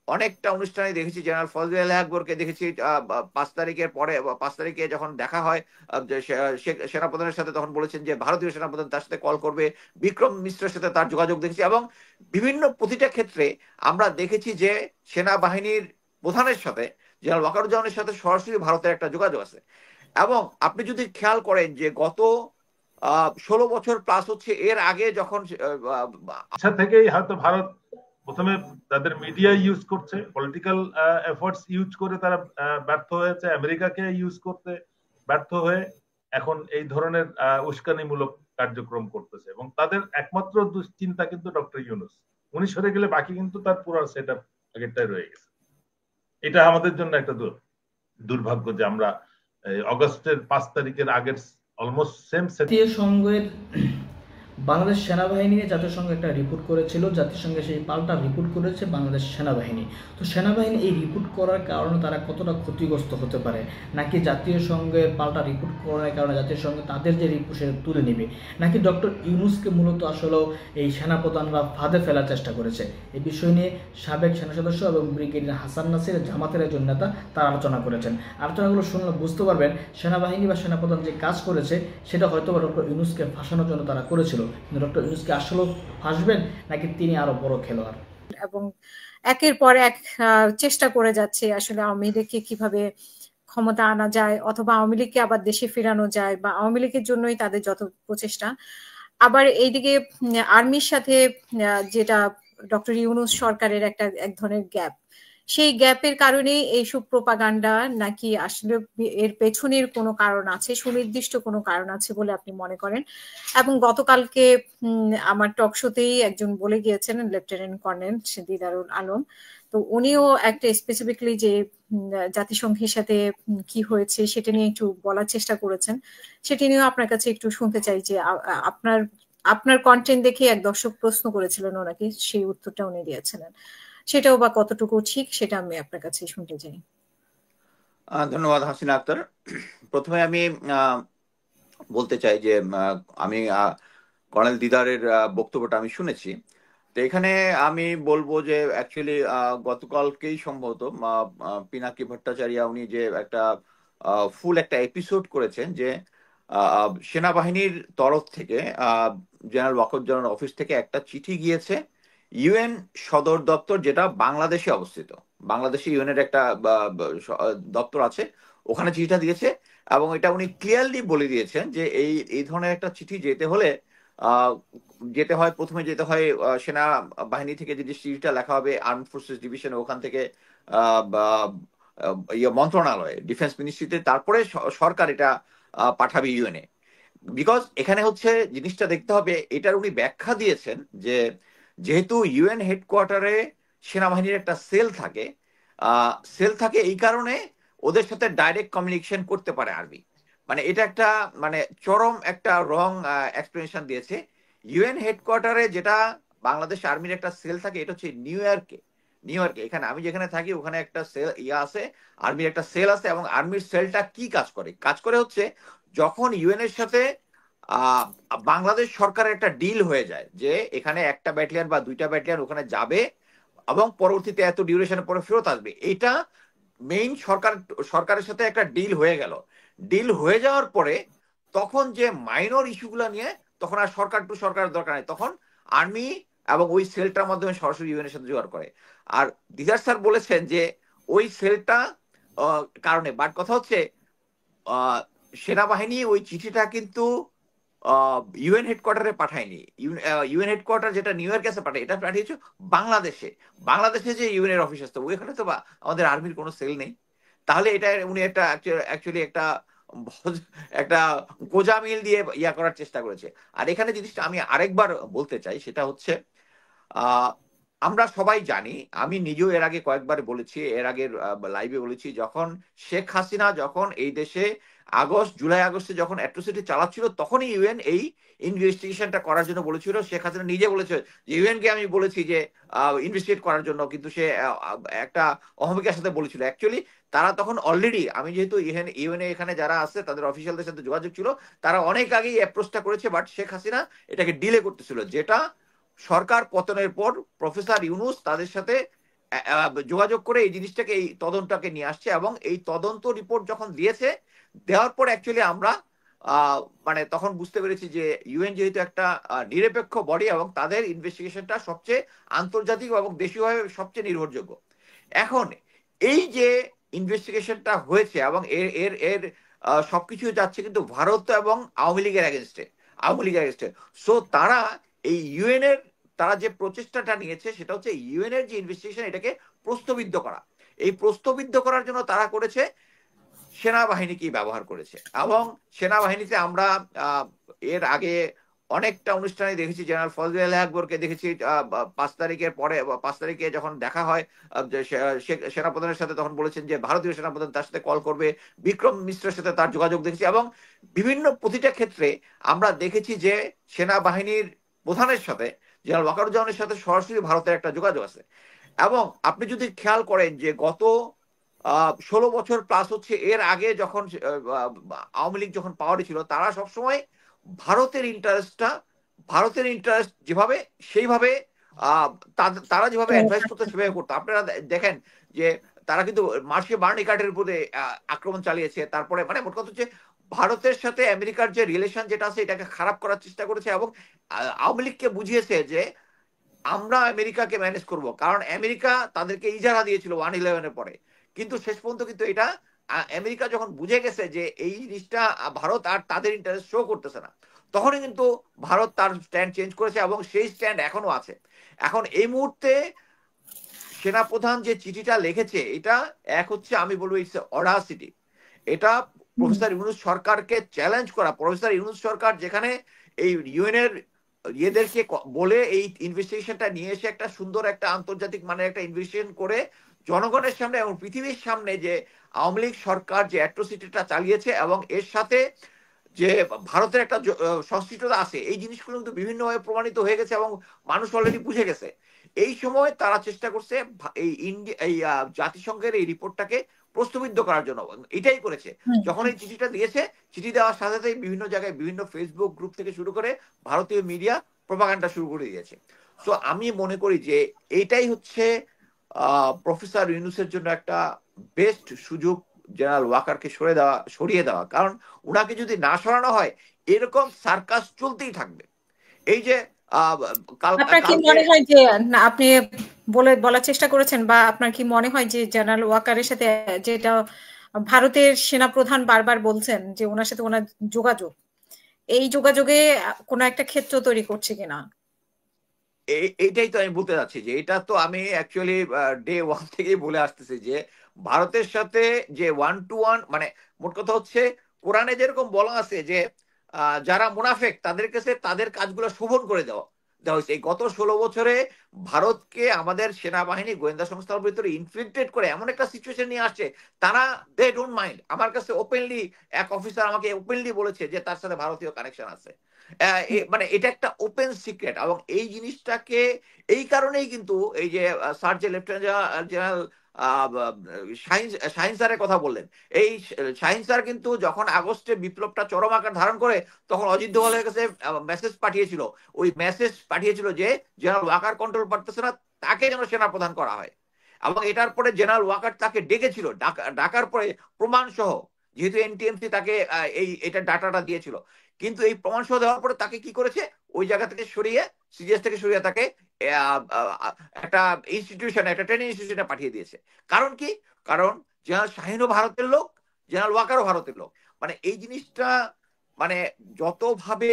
অনেকটা অনুষ্ঠানে দেখেছি, জেনারেল ফজলে আকবরকে দেখেছি 5 তারিখের পরে, 5 তারিখে যখন দেখা হয় যে সেনাপ্রধানের সাথে, তখন বলেছেন যে ভারতীয় সেনাপ্রধান তার সাথে কল করবে। বিক্রম মিশ্রের সাথে তার যোগাযোগ দেখেছি, এবং বিভিন্ন প্রতিটা ক্ষেত্রে আমরা দেখেছি যে সেনাবাহিনীর প্রধানের সাথে, জেনারেল ওয়াকারুজ্জামানের সাথে সরাসরি ভারতের একটা যোগাযোগ আছে। এবং আপনি যদি খেয়াল করেন যে গত 16 বছর প্লাস হচ্ছে এর আগে যখন থেকেই হয়তো ভারত প্রথমে তাদের মিডিয়া ইউজ করছে, পলিটিক্যাল এফোর্টস ইউজ করে তারা ব্যর্থ হয়েছে, আমেরিকাকে ইউজ করতে ব্যর্থ হয়ে এখন এই ধরনের উস্কানিমূলক কার্যক্রম করতেছে। এবং তাদের একমাত্র দুশ্চিন্তা কিন্তু ডক্টর ইউনূস, উনি সরে গেলে বাকি কিন্তু তার পুরো সেট আপ আগেরটাই রয়ে গেছে। এটা আমাদের জন্য একটা দুর্ভাগ্য যে আমরা অগস্টের 5 তারিখের আগের অলমোস্ট সেম জাতীয় সংঘের বাংলাদেশ সেনাবাহিনী নিয়ে জাতিসংঘ একটা রিপোর্ট করেছিল, জাতিসংঘে সেই পাল্টা রিপোর্ট করেছে বাংলাদেশ সেনাবাহিনী। তো সেনাবাহিনী এই রিপোর্ট করার কারণে তারা কতটা ক্ষতিগ্রস্ত হতে পারে, নাকি জাতীয় সংঘের পাল্টা রিপোর্ট করার কারণে জাতীয় সংঘ তাদের যে রিপোর্ট সেটা তুলে নেবে, নাকি ডক্টর ইউনূসকে মূলত আসলেও এই সেনাপ্রধানরা ফাঁদে ফেলার চেষ্টা করেছে? এই বিষয় নিয়ে সাবেক সেনা সদস্য এবং ব্রিগেডিয়ার হাসান নাসির, জামাতের একজন নেতা, তারা আলোচনা করেছেন। আলোচনাগুলো শুনলে বুঝতে পারবেন সেনাবাহিনী বা সেনাপ্রধান যে কাজ করেছে সেটা হয়তো ডক্টর ইউনূসকে ফাঁসানোর জন্য তারা করেছিল, কিন্তু ডক্টর ইউনূসকে আসলেও ফাঁসবেন নাকি তিনি আরো বড় খেলোয়াড়? এবং একের পর এক চেষ্টা করে যাচ্ছে আসলে আওয়ামী লীগকে কিভাবে ক্ষমতা আনা যায়, অথবা আওয়ামী লীগকে আবার দেশে ফেরানো যায়, বা আওয়ামী লীগের জন্যই তাদের যত প্রচেষ্টা। আবার এইদিকে আর্মির সাথে যেটা ডক্টর ইউনূস সরকারের একটা এক ধরনের গ্যাপ, সেই গ্যাপের কারণে এইসব প্রোপাগান্ডা, নাকি আসলে এর পেছনের কোনো কারণ আছে, সুনির্দিষ্ট কোনো কারণ আছে বলে আপনি মনে করেন? এবং গতকালকে আমার টক শোতেই একজন বলে গিয়েছেন, লেফটেন্যান্ট কর্নেল দিদারুল আলম, তো উনিও একটা স্পেসিফিকলি যে জাতিসংঘের সাথে কি হয়েছে সেটা নিয়ে একটু বলার চেষ্টা করেছেন। সেটা নিয়েও আপনার কাছে একটু শুনতে চাই যে আপনার কন্টেন্ট দেখে এক দর্শক প্রশ্ন করেছিলেন ওনাকে, সেই উত্তরটা উনি দিয়েছিলেন, সেটাও বা কতটুকু ঠিক সেটা আমি আপনার কাছে শুনতে চাই। ধন্যবাদ হাসিনা আক্তার। প্রথমে আমি বলতে চাই যে আমি কর্নেল দিদারের বক্তব্যটা আমি শুনেছি। তো এখানে আমি বলবো যে অ্যাকচুয়ালি গতকালকেই সম্ভবত পিনাকি ভট্টাচার্য উনি যে একটা ফুল একটা এপিসোড করেছেন, যে সেনাবাহিনীর তরফ থেকে জেনারেল ওয়াকারুজ্জামানের অফিস থেকে একটা চিঠি গিয়েছে ইউএন সদর দপ্তর, যেটা বাংলাদেশে অবস্থিত। বাংলাদেশে ইউএনের একটা দপ্তর আছে, ওখানে চিঠিটা দিয়েছে। এবং এটা উনি ক্লিয়ারলি বলে দিয়েছেন যে এই ধরনের একটা চিঠি যেতে হলে প্রথমে যেতে হয় সেনা বাহিনী থেকে যে চিঠিটা লেখা হবে আর্ম ফোর্সেস ডিভিশন, ওখান থেকে মন্ত্রণালয়ে, ডিফেন্স মিনিস্ট্রিতে, তারপরে সরকার এটা পাঠাবে ইউএনএ। বিকজ এখানে হচ্ছে জিনিসটা দেখতে হবে, এটার উনি ব্যাখ্যা দিয়েছেন যে যেহেতু ইউএন হেডকোয়ার্টারে সেনাবাহিনীর একটা সেল থাকে এই কারণে ওদের সাথে ডাইরেক্ট কমিউনিকেশন করতে পারে আর্মি। মানে এটা একটা মানে চরম একটা রং এক্সপ্লেনেশন দিয়েছে। ইউএন হেডকোয়ার্টারে যেটা বাংলাদেশ আর্মির একটা সেল থাকে, এটা হচ্ছে নিউ ইয়র্কে। এখানে আমি যেখানে থাকি ওখানে একটা সেল আছে, আর্মির একটা সেল আছে। এবং আর্মির সেলটা কি কাজ করে হচ্ছে, যখন ইউএন এর সাথে বাংলাদেশ সরকারের একটা ডিল হয়ে যায় যে এখানে একটা ব্যাটালিয়ন বা 2টা ব্যাটালিয়ন ওখানে যাবে এবং পরবর্তীতে এত ডিউরেশনের পরে ফেরত আসবে, এটা মেইন সরকারের সাথে একটা ডিল হয়ে গেল। ডিল হয়ে যাওয়ার পরে তখন যে মাইনর ইস্যুগুলো নিয়ে তখন আর সরকারের দরকার নেই, তখন আর্মি এবং ওই সেলটার মাধ্যমে সরাসরি ইউএন এর সাথে জোগাড় করে। আর দিদার স্যার বলেছেন যে ওই সেলটা কারণে, বাট কথা হচ্ছে সেনাবাহিনী ওই চিঠিটা কিন্তু ইউএন হেডকোয়ার্টারে পাঠায়নি। ইউএন হেডকোয়ার্টার যেটা নিউ ইয়র্কে আছে পাঠায়, এটা পাঠিয়েছে বাংলাদেশে যে ইউএন এর অফিস আছে ওইখানে তো আমাদের আর্মির কোনো সেল নেই। তাহলে এটা উনি একটা অ্যাকচুয়ালি একটা গোজামিল দিয়ে করার চেষ্টা করেছে। আর এখানে জিনিসটা আমি আরেকবার বলতে চাই, সেটা হচ্ছে আমরা সবাই জানি, আমি নিজেও এর আগে কয়েকবার বলেছি, এর আগের লাইভে বলেছি, যখন শেখ হাসিনা যখন এই দেশে জুলাই আগস্টে যখন অ্যাট্রোসিটি চালাচ্ছিল, তখনই ইউএন এই ইনভেস্টিগেশনটা করার জন্য বলেছিল। শেখ হাসিনা নিজে বলেছে যে ইউএনকে আমি বলেছি যে ইনভেস্টিগেট করার জন্য, কিন্তু সে একটা অহমিকার সাথে বলেছিল। অ্যাকচুয়ালি তারা তখন অলরেডি, আমি যেহেতু ইউএনএ এখানে যারা আছে তাদের অফিসিয়ালদের সাথে যোগাযোগ ছিল, তারা অনেক আগেই অ্যাপ্রোচটা করেছে, বাট শেখ হাসিনা এটাকে ডিলে করতেছিল, যেটা সরকার পতনের পর প্রফেসর ইউনূস তাদের সাথে যোগাযোগ করে এই জিনিসটাকে, এই তদন্তটাকে নিয়ে আসছে, এবং এই তদন্ত রিপোর্ট যখন দিয়েছে, দেওয়ার পর অ্যাকচুয়ালি আমরা মানে তখন বুঝতে পেরেছি যে ইউএন যেহেতু একটা নিরপেক্ষ বডি এবং তাদের ইনভেস্টিগেশনটা সবচেয়ে আন্তর্জাতিক এবং দেশীয়ভাবে সবচেয়ে নির্ভরযোগ্য। এখন এই যে ইনভেস্টিগেশনটা হয়েছে এবং এর এর এর সবকিছু যাচ্ছে কিন্তু ভারত এবং আওয়ামী লীগের এগেনস্টে। সো তারা এই ইউএন এর তারা যে প্রচেষ্টাটা নিয়েছে সেটা হচ্ছে ইউএন এর যে ইনভেস্টিগেশন এটাকে প্রশ্নবিদ্ধ করা। এই প্রশ্নবিদ্ধ করার জন্য তারা করেছে সেনাবাহিনীকে ব্যবহার করেছে, এবং সেনাবাহিনীতে আমরা এর আগে অনেকটা অনুষ্ঠানে দেখেছি। জেনারেল ফজলে আকবরকে দেখেছি 5 তারিখের পরে, 5 তারিখে যখন দেখা হয় সেনাপ্রধানের সাথে, তখন বলেছেন যে ভারতীয় সেনাপ্রধান তার সাথে কল করবে। বিক্রম মিশ্রের সাথে তার যোগাযোগ দেখেছি, এবং বিভিন্ন প্রতিটা ক্ষেত্রে আমরা দেখেছি যে সেনাবাহিনীর প্রধানের সাথে, জেনারেল ওয়াকারুজ্জামানের সাথে সরাসরি ভারতের একটা যোগাযোগ আছে। এবং আপনি যদি খেয়াল করেন যে গত 16 বছর প্লাস হচ্ছে এর আগে যখন আওয়ামী লীগ যখন পাওয়ারে ছিল, তারা সবসময় ভারতের ইন্টারেস্ট যেভাবে সেইভাবে তারা যেভাবে অ্যাডভাইস করতো সেভাবে করতো। আপনারা দেখেন যে তারা কিন্তু মার্শে বার্নিকাটের উপরে আক্রমণ চালিয়েছে। তারপরে মানে মোট কথা হচ্ছে ভারতের সাথে আমেরিকার যে রিলেশন যেটা আছে এটাকে খারাপ করার চেষ্টা করেছে, এবং আওয়ামী লীগকে বুঝিয়েছে যে আমরা আমেরিকাকে ম্যানেজ করব, কারণ আমেরিকা তাদেরকে ইজারা দিয়েছিল 1/11 পরে। কিন্তু শেষ পর্যন্ত কিন্তু এটা আমেরিকা যখন বুঝে গেছে যে এই জিনিসটা ভারত আর তাদের ইন্টারেস্ট শো করতেছে না, তখনই কিন্তু ভারত তার স্ট্যান্ড চেঞ্জ করেছে, এবং সেই স্ট্যান্ড এখনো আছে। এখন এই মুহূর্তে সেনাপ্রধান যে চিঠিটা লিখেছে, এটা এক হচ্ছে আমি বলবো ইটস অডাসিটি। এটা প্রফেসর ইউনূস সরকারকে চ্যালেঞ্জ করা। প্রফেসর ইউনূস সরকার যেখানে এই ইউএনের ইয়েদেরকে বলে এই ইনভেস্টিগেশনটা নিয়ে এসে একটা সুন্দর একটা আন্তর্জাতিক মানে একটা ইনভেস্টিগেশন করে জনগণের সামনে এবং পৃথিবীর সামনে যে আওয়ামী লীগ সরকার যে অ্যাট্রোসিটিটা চালিয়েছে এবং এর সাথে যে ভারতের একটা সংশ্লিষ্টতা আছে, এই জিনিসগুলো কিন্তু বিভিন্নভাবে প্রমাণিত হয়ে গেছে এবং মানুষ অলরেডি বুঝে গেছে। এই সময় তারা চেষ্টা করছে এই জাতিসংঘের এই রিপোর্টটাকে প্রশ্নবিদ্ধ করার জন্য। এটাই করেছে। যখন এই চিঠিটা দিয়েছে, চিঠি দেওয়ার সাথে সাথে বিভিন্ন জায়গায় বিভিন্ন ফেসবুক গ্রুপ থেকে শুরু করে ভারতীয় মিডিয়া প্রপাগান্ডা শুরু করে দিয়েছে। তো আমি মনে করি যে এইটাই হচ্ছে প্রফেসর ইউনূসের জন্য একটা বেস্ট সুযোগ জেনারেল ওয়াকারকে সরিয়ে দেওয়া। কারণ ওনাকে যদি না সরানো হয় এরকম সার্কাস চলতেই থাকবে। এই যে আপনার কি মনে হয় যে আপনি বলার চেষ্টা করেছেন, বা আপনার কি মনে হয় যে জেনারেল ওয়াকারের সাথে যেটা ভারতের সেনাপ্রধান বারবার বলছেন যে ওনার সাথে ওনার যোগাযোগ, এই যোগাযোগে কোনো একটা ক্ষেত্র তৈরি করছে কিনা? এইটাই তো আমি বলতে যাচ্ছি যে এটা তো আমি অ্যাকচুয়ালি ডে 1 থেকেই বলে আসতেছি যে ভারতের সাথে যে 1 to 1 মানে মোট কথা হচ্ছে কোরআনে যেরকম বলা আছে যে যারা মুনাফেক তাদের কাছে তাদের কাজগুলো শোভন করে দেওয়া হয়েছে। এই গত 16 বছরে ভারতকে আমাদের সেনাবাহিনী গোয়েন্দা সংস্থার ভিতরে ইনফিল্ট্রেট করে এমন একটা সিচুয়েশন নিয়ে আসছে, তারা দে ডোন্ট মাইন্ড। আমার কাছে ওপেনলি এক অফিসার আমাকে ওপেনলি বলেছে যে তার সাথে ভারতীয় কানেকশন আছে। মানে এটা একটা ওপেন সিক্রেট, এবং এই জিনিসটাকে এই কারণেই কিন্তু এই যে স্যার যে লেফটেন্যান্ট জেনারেল শাহিন স্যারের কথা বললেন, এই শাহিন স্যার কিন্তু যখন আগস্টে বিপ্লবটা চরম আকার ধারণ করে তখন অজিত দোভালের কাছে মেসেজ পাঠিয়েছিল। ওই মেসেজ পাঠিয়েছিল যে জেনারেল ওয়াকার কন্ট্রোল পারতেছে না, তাকে যেন সেনাপ্রধান করা হয়। এবং এটার পরে জেনারেল ওয়াকার তাকে ডেকেছিল, ডাকার পরে প্রমাণ সহ, যেহেতু এনটিএমসি তাকে এটা ডাটাটা দিয়েছিল, কিন্তু এই প্রমাণ সহ দেওয়ার পরে তাকে কি করেছে, ওই জায়গা থেকে সরিয়ে সিজিএস থেকে সরিয়ে তাকে একটা ইনস্টিটিউশন, একটা ট্রেনিং ইনস্টিটিউশনে পাঠিয়ে দিয়েছে। কারণ কি? কারণ জেনারেল শাহিনও ভারতের লোক, জেনারেল ওয়াকারও ভারতের লোক। মানে এই জিনিসটা মানে যতভাবে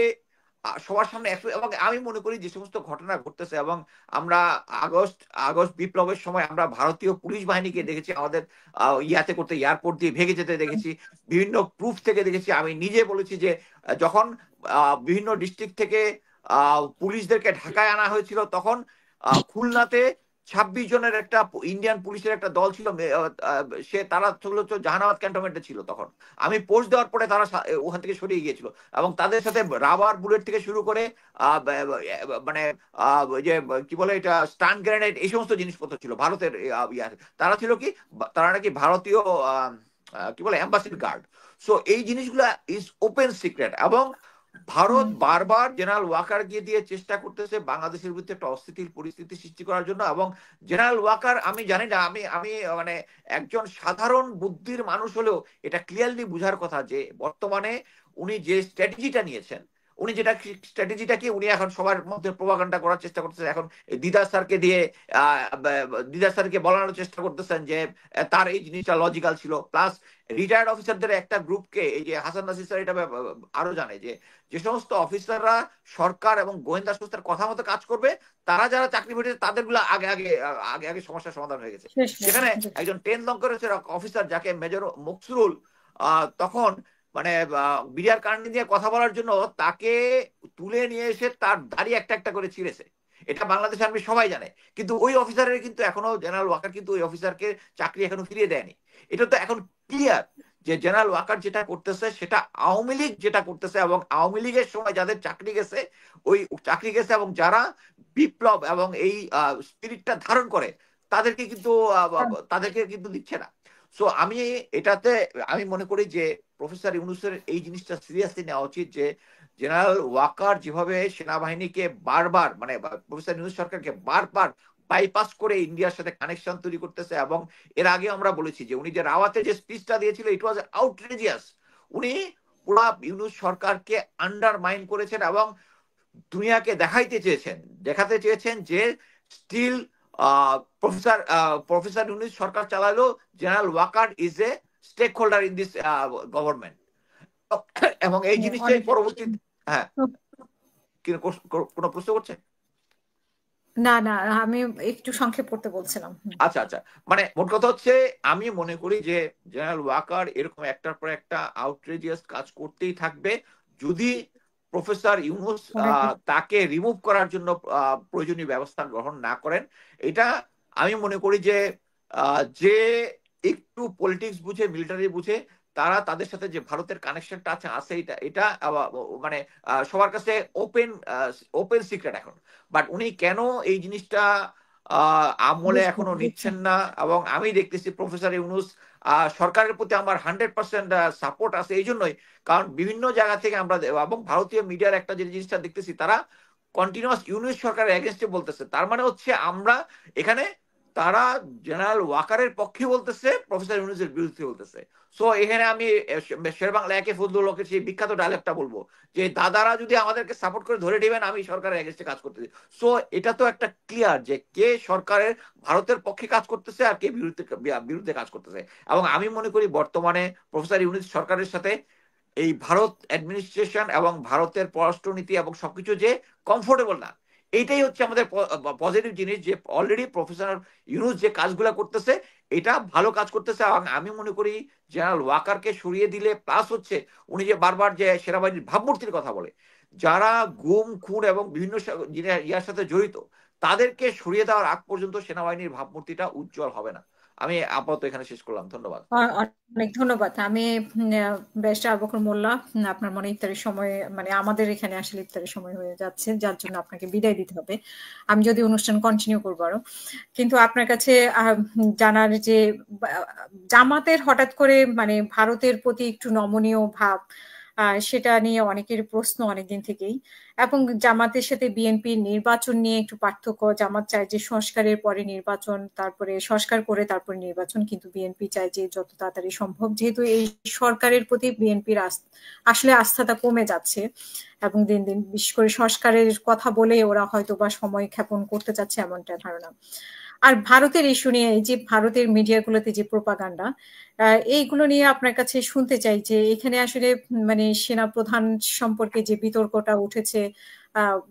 সবার সামনে, এবং আমি মনে করি যে সমস্ত ঘটনা ঘটতেছে, এবং আমরা আগস্ট বিপ্লবের সময় আমরা ভারতীয় পুলিশ বাহিনীকে দেখেছি আমাদের ইয়াতে করতে, এয়ারপোর্ট দিয়ে ভেঙে যেতে দেখেছি, বিভিন্ন প্রুফ থেকে দেখেছি। আমি নিজে বলেছি যে যখন বিভিন্ন ডিস্ট্রিক্ট থেকে পুলিশদেরকে ঢাকায় আনা হয়েছিল, তখন খুলনাতে 26 জনের একটা ইন্ডিয়ান পুলিশের একটা দল ছিল, তারা জাহানাবাদ ক্যান্টনমেন্টে ছিল। তখন আমি পোস্ট দেওয়ার পরে তারা ওখান থেকে সরিয়ে গিয়েছিল, এবং তাদের সাথে রাবার বুলেট থেকে শুরু করে মানে যে কি বলে এটা স্টান গ্রেনেড, এই সমস্ত জিনিসপত্র ছিল ভারতের। তারা ছিল কি, তারা নাকি ভারতীয় কি বলে অ্যাম্বাসির গার্ড। সো এই জিনিসগুলা ইজ ওপেন সিক্রেট, এবং ভারত বারবার জেনারেল ওয়াকারকে দিয়ে চেষ্টা করতেছে বাংলাদেশের বিরুদ্ধে একটা অস্থিতিশীল পরিস্থিতি সৃষ্টি করার জন্য, এবং জেনারেল ওয়াকার, আমি জানি না, আমি মানে একজন সাধারণ বুদ্ধির মানুষ হলেও এটা ক্লিয়ারলি বুঝার কথা যে বর্তমানে উনি যে স্ট্র্যাটেজিটা নিয়েছেন, উনি যেটা স্ট্র্যাটেজিটা কি উনি এখন সবার মধ্যে প্রোপাগান্ডা করার চেষ্টা করতেছেন। এখন দিদার স্যারকে দিয়ে দিদার স্যারকে বলানোর চেষ্টা করতেছেন যে তার এই জিনিসটা লজিক্যাল ছিল, প্লাস রিটায়ার্ড অফিসারদের একটা গ্রুপকে, এই যে হাসান নাসির স্যার এটা আরো জানে যে যে সমস্ত অফিসাররা সরকার এবং গোয়েন্দা সংস্থার কথা মতো কাজ করবে, তারা যারা চাকরি পেয়েছে তাদের গুলো আগে আগে আগে আগে সমস্যার সমাধান হয়ে গেছে। সেখানে একজন 10 লঙ্কারের অফিসার যাকে মেজর মকসুরুল তখন মানে বিডিআর কারণে দিয়ে কথা বলার জন্য তাকে তুলে নিয়ে এসে তার দাড়ি একটা একটা করে ছিঁড়েছে, এটা বাংলাদেশ আর্মি সবাই জানে। কিন্তু ওই অফিসারের কিন্তু এখনো, জেনারেল ওয়াকার কিন্তু ওই অফিসারকে চাকরি এখনো ফিরিয়ে দেয়নি। এটা তো এখন ক্লিয়ার যে জেনারেল ওয়াকার যেটা করতেছে সেটা আওয়ামী লীগ যেটা করতেছে, এবং আওয়ামী লীগের সময় যাদের চাকরি গেছে ওই চাকরি গেছে, এবং যারা বিপ্লব এবং এই স্পিরিটটা ধারণ করে তাদেরকে কিন্তু দিচ্ছে না। সো আমি মনে করি যে প্রফেসর ইউনূসের এই জিনিসটা সিরিয়াসলি নেওয়া উচিত যে জেনারেল ওয়াকার যেভাবে সেনাবাহিনীকে বারবার, মানে প্রফেসর ইউনূস সরকারকে বারবার বাইপাস করে ইন্ডিয়ার সাথে কানেকশন তৈরি করতেছে। এবং এর আগে আমরা বলেছি যে উনি যে রাওয়াতে যে স্পিচটা দিয়েছিল, ইট ওয়াজ আউটরেজিয়াস। উনি পুরা ইউনূস সরকারকে আন্ডারমাইন করেছেন এবং দুনিয়াকে দেখাতে চেয়েছেন যে স্টিল প্রফেসর ইউনূস সরকার চালালো, general Waker is a stakeholder in this government. এবং এই জিনিসটাই পরবর্তী, হ্যাঁ কোনো প্রশ্ন করছে? না না, আমি একটু সংক্ষেপ করতে বলছিলাম। আচ্ছা আচ্ছা, মানে মোট কথা হচ্ছে আমি মনে করি যে জেনারেল ওয়াকার এরকম একটার পর একটা আউটরেজিয়াস কাজ করতেই থাকবে যদি প্রফেসর ইউনূস তাকে রিমুভ করার জন্য প্রয়োজনীয় ব্যবস্থা গ্রহণ না করেন। এটা আমি মনে করি যে যে একটু পলিটিক্স বুঝে, মিলিটারি বুঝে, তারা তাদের সাথে যে ভারতের কানেকশনটা আছে এটা মানে সবার কাছে ওপেন সিক্রেট এখন। বাট উনি কেন এই জিনিসটা আমলে এখনো নিচ্ছেন না, এবং আমি দেখতেছি প্রফেসর ইউনূস সরকারের প্রতি আমার 100% সাপোর্ট আছে এই জন্যই, কারণ বিভিন্ন জায়গা থেকে আমরা এবং ভারতীয় মিডিয়ার একটা যে জিনিসটা দেখতেছি, তারা কন্টিনিউয়াস ইউনূস সরকারের এগেনস্টে বলতেছে। তার মানে হচ্ছে আমরা এখানে, তারা জেনারেল ওয়াকারের পক্ষে বলতেছে, প্রফেসর ইউনূসের বিরুদ্ধে বলতেছে। সো এখানে আমি শেরবাংলা একে ফজলুল হকের সেই বিখ্যাত ডায়লগটা বলবো যে দাদারা যদি আমাদেরকে সাপোর্ট করে ধরে দিবেন, আমি সরকারের এগেনস্টে কাজ করতেছি। সো এটা তো একটা ক্লিয়ার যে কে সরকারের ভারতের পক্ষে কাজ করতেছে আর কে বিরুদ্ধে কাজ করতেছে। এবং আমি মনে করি বর্তমানে প্রফেসর ইউনূস সরকারের সাথে এই ভারত অ্যাডমিনিস্ট্রেশন এবং ভারতের পররাষ্ট্রনীতি এবং সবকিছু যে কমফোর্টেবল না, এইটাই হচ্ছে আমাদের পজিটিভ জিনিস যে অলরেডি প্রফেসর ইউনূস যে কাজগুলো করতেছে এটা ভালো কাজ করতেছে। এবং আমি মনে করি জেনারেল ওয়াকারকে সরিয়ে দিলে, প্লাস হচ্ছে উনি যে বারবার যে সেনাবাহিনীর ভাবমূর্তির কথা বলে, যারা গুম খুন এবং বিভিন্ন ইয়ার সাথে জড়িত, তাদেরকে সরিয়ে দেওয়ার আগ পর্যন্ত সেনাবাহিনীর ভাবমূর্তিটা উজ্জ্বল হবে না। আমি আপাতত এখানে শেষ করলাম, ধন্যবাদ। অনেক ধন্যবাদ। আমি ব্যারিস্টার আবু বকর মোল্লা, আপনার মনে ইফতারের সময়, মানে আমাদের এখানে আসলে ইফতারের সময় হয়ে যাচ্ছে, যার জন্য আপনাকে বিদায় দিতে হবে। আমি যদি অনুষ্ঠান কন্টিনিউ করবো আরো, কিন্তু আপনার কাছে জানার যে জামাতের হঠাৎ করে মানে ভারতের প্রতি একটু নমনীয় ভাব, সেটা নিয়ে অনেকের প্রশ্ন অনেকদিন থেকেই, এবং জামাতের সাথে বিএনপির নির্বাচন নিয়ে একটু পার্থক্য। জামাত চায় যে সংস্কারের পরে নির্বাচন, তারপরে সংস্কার করে তারপরে নির্বাচন, কিন্তু বিএনপি চায় যে যত তাড়াতাড়ি সম্ভব, যেহেতু এই সরকারের প্রতি বিএনপির আসলে আস্থাটা কমে যাচ্ছে এবং দিন দিন বিশেষ করে সংস্কারের কথা বলে ওরা হয়তো বা সময় ক্ষেপণ করতে চাচ্ছে, এমনটা ধারণা। আর ভারতের ইস্যু নিয়ে, এই যে ভারতের মিডিয়াগুলোতে যে প্রোপাগান্ডা, এইগুলো নিয়ে আপনার কাছে শুনতে চাই যে এখানে আসলে মানে সেনা প্রধান সম্পর্কে যে বিতর্কটা উঠেছে,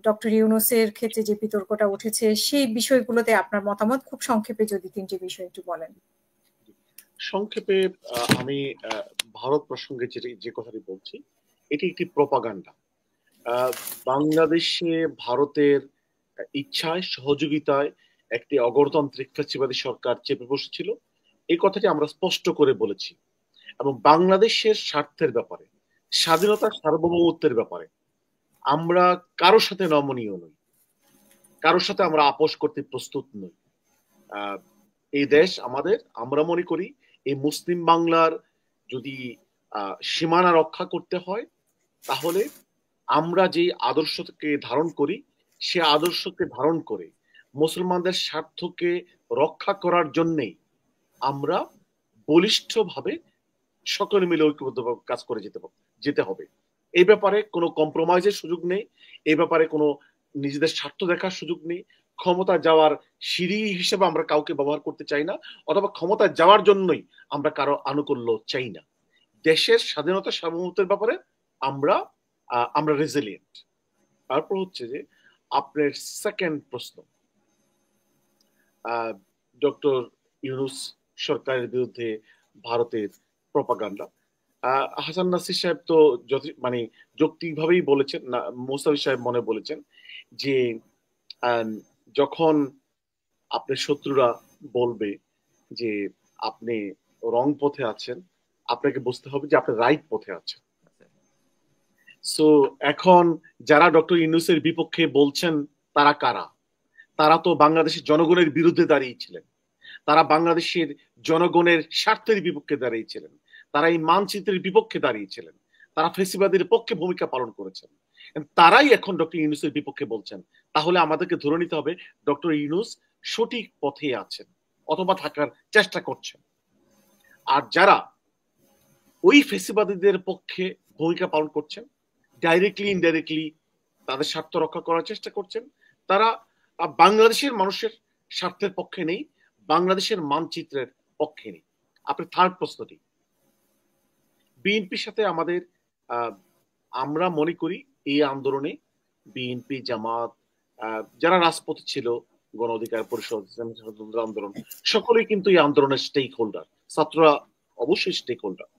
ডক্টর ইউনূসের ক্ষেত্রে যে বিতর্কটা উঠেছে, সেই বিষয়গুলোতে আপনার মতামত খুব সংক্ষেপে যদি 3টি বিষয় একটু বলেন। সংক্ষেপে আমি ভারত প্রসঙ্গে যে কথাটি বলছি, এটি একটি প্রোপাগান্ডা। বাংলাদেশে ভারতের ইচ্ছায়, সহযোগিতায় একটি অগণতান্ত্রিক ফ্যাসিবাদী সরকার চেপে বসেছিল, এই কথাটি আমরা স্পষ্ট করে বলেছি। এবং বাংলাদেশের স্বার্থের ব্যাপারে, স্বাধীনতা সার্বভৌমত্বের ব্যাপারে আমরা কারোর সাথে নমনীয় নই, কারোর সাথে আমরা আপোষ করতে প্রস্তুত নই। এই দেশ আমাদের, আমরা মনে করি এই মুসলিম বাংলার যদি সীমানা রক্ষা করতে হয়, তাহলে আমরা যে আদর্শকে ধারণ করি সে আদর্শকে ধারণ করে মুসলমানদের স্বার্থকে রক্ষা করার জন্যেই আমরা বলিষ্ঠভাবে সকলে মিলে ঐক্যবদ্ধভাবে কাজ করে যেতে হবে। এই ব্যাপারে কোনো কম্প্রোমাইজের সুযোগ নেই, এই ব্যাপারে কোনো নিজেদের স্বার্থ দেখার সুযোগ নেই। ক্ষমতা যাওয়ার সিঁড়ি হিসেবে আমরা কাউকে ব্যবহার করতে চাই না, অথবা ক্ষমতা যাওয়ার জন্যই আমরা কারো আনুকূল্য চাই না। দেশের স্বাধীনতা সার্বভৌমত্বের ব্যাপারে আমরা রেজিলিয়েন্ট। তারপর হচ্ছে যে আপনার সেকেন্ড প্রশ্ন, ডক্টর ইউনূস সরকারের বিরুদ্ধে ভারতের প্রপাগান্ডা। হাসান নাসির সাহেব তো মানে যৌক্তিকভাবেই বলেছেন, না মোস্তাফিজ সাহেব মনে বলেছেন যে যখন আপনার শত্রুরা বলবে যে আপনি রং পথে আছেন, আপনাকে বুঝতে হবে যে আপনি রাইট পথে আছেন। সো এখন যারা ডক্টর ইউনূসের বিপক্ষে বলছেন তারা কারা? তারা তো বাংলাদেশের জনগণের বিরুদ্ধে দাঁড়িয়েছিলেন, তারা বাংলাদেশের জনগণের স্বার্থের বিপক্ষে দাঁড়িয়েছিলেন, তারা এই মানচিত্রের বিপক্ষে দাঁড়িয়েছিলেন, তারা ফেসিবাদের পক্ষে ভূমিকা পালন করেছেন। তারাই এখন ডক্টর ইউনূসের বিপক্ষে বলছেন। তাহলে আমাদেরকে ধরে নিতে হবে ডক্টর ইউনূস সঠিক পথে আছেন অথবা থাকার চেষ্টা করছেন। আর যারা ওই ফেসিবাদীদের পক্ষে ভূমিকা পালন করছেন, ডাইরেক্টলি ইনডাইরেক্টলি তাদের স্বার্থ রক্ষা করার চেষ্টা করছেন, তারা বাংলাদেশের মানুষের স্বার্থের পক্ষে নেই, বাংলাদেশের মানচিত্রের পক্ষে নেই। আপনার থার্ড প্রশ্নটি, বিএনপির সাথে আমাদের আমরা মনে করি এই আন্দোলনে বিএনপি, জামাত, যারা রাজপথে ছিল, গণ অধিকার পরিষদ, আন্দোলন, সকলেই কিন্তু এই আন্দোলনের স্টেক হোল্ডার। ছাত্ররা অবশ্যই স্টেক হোল্ডার।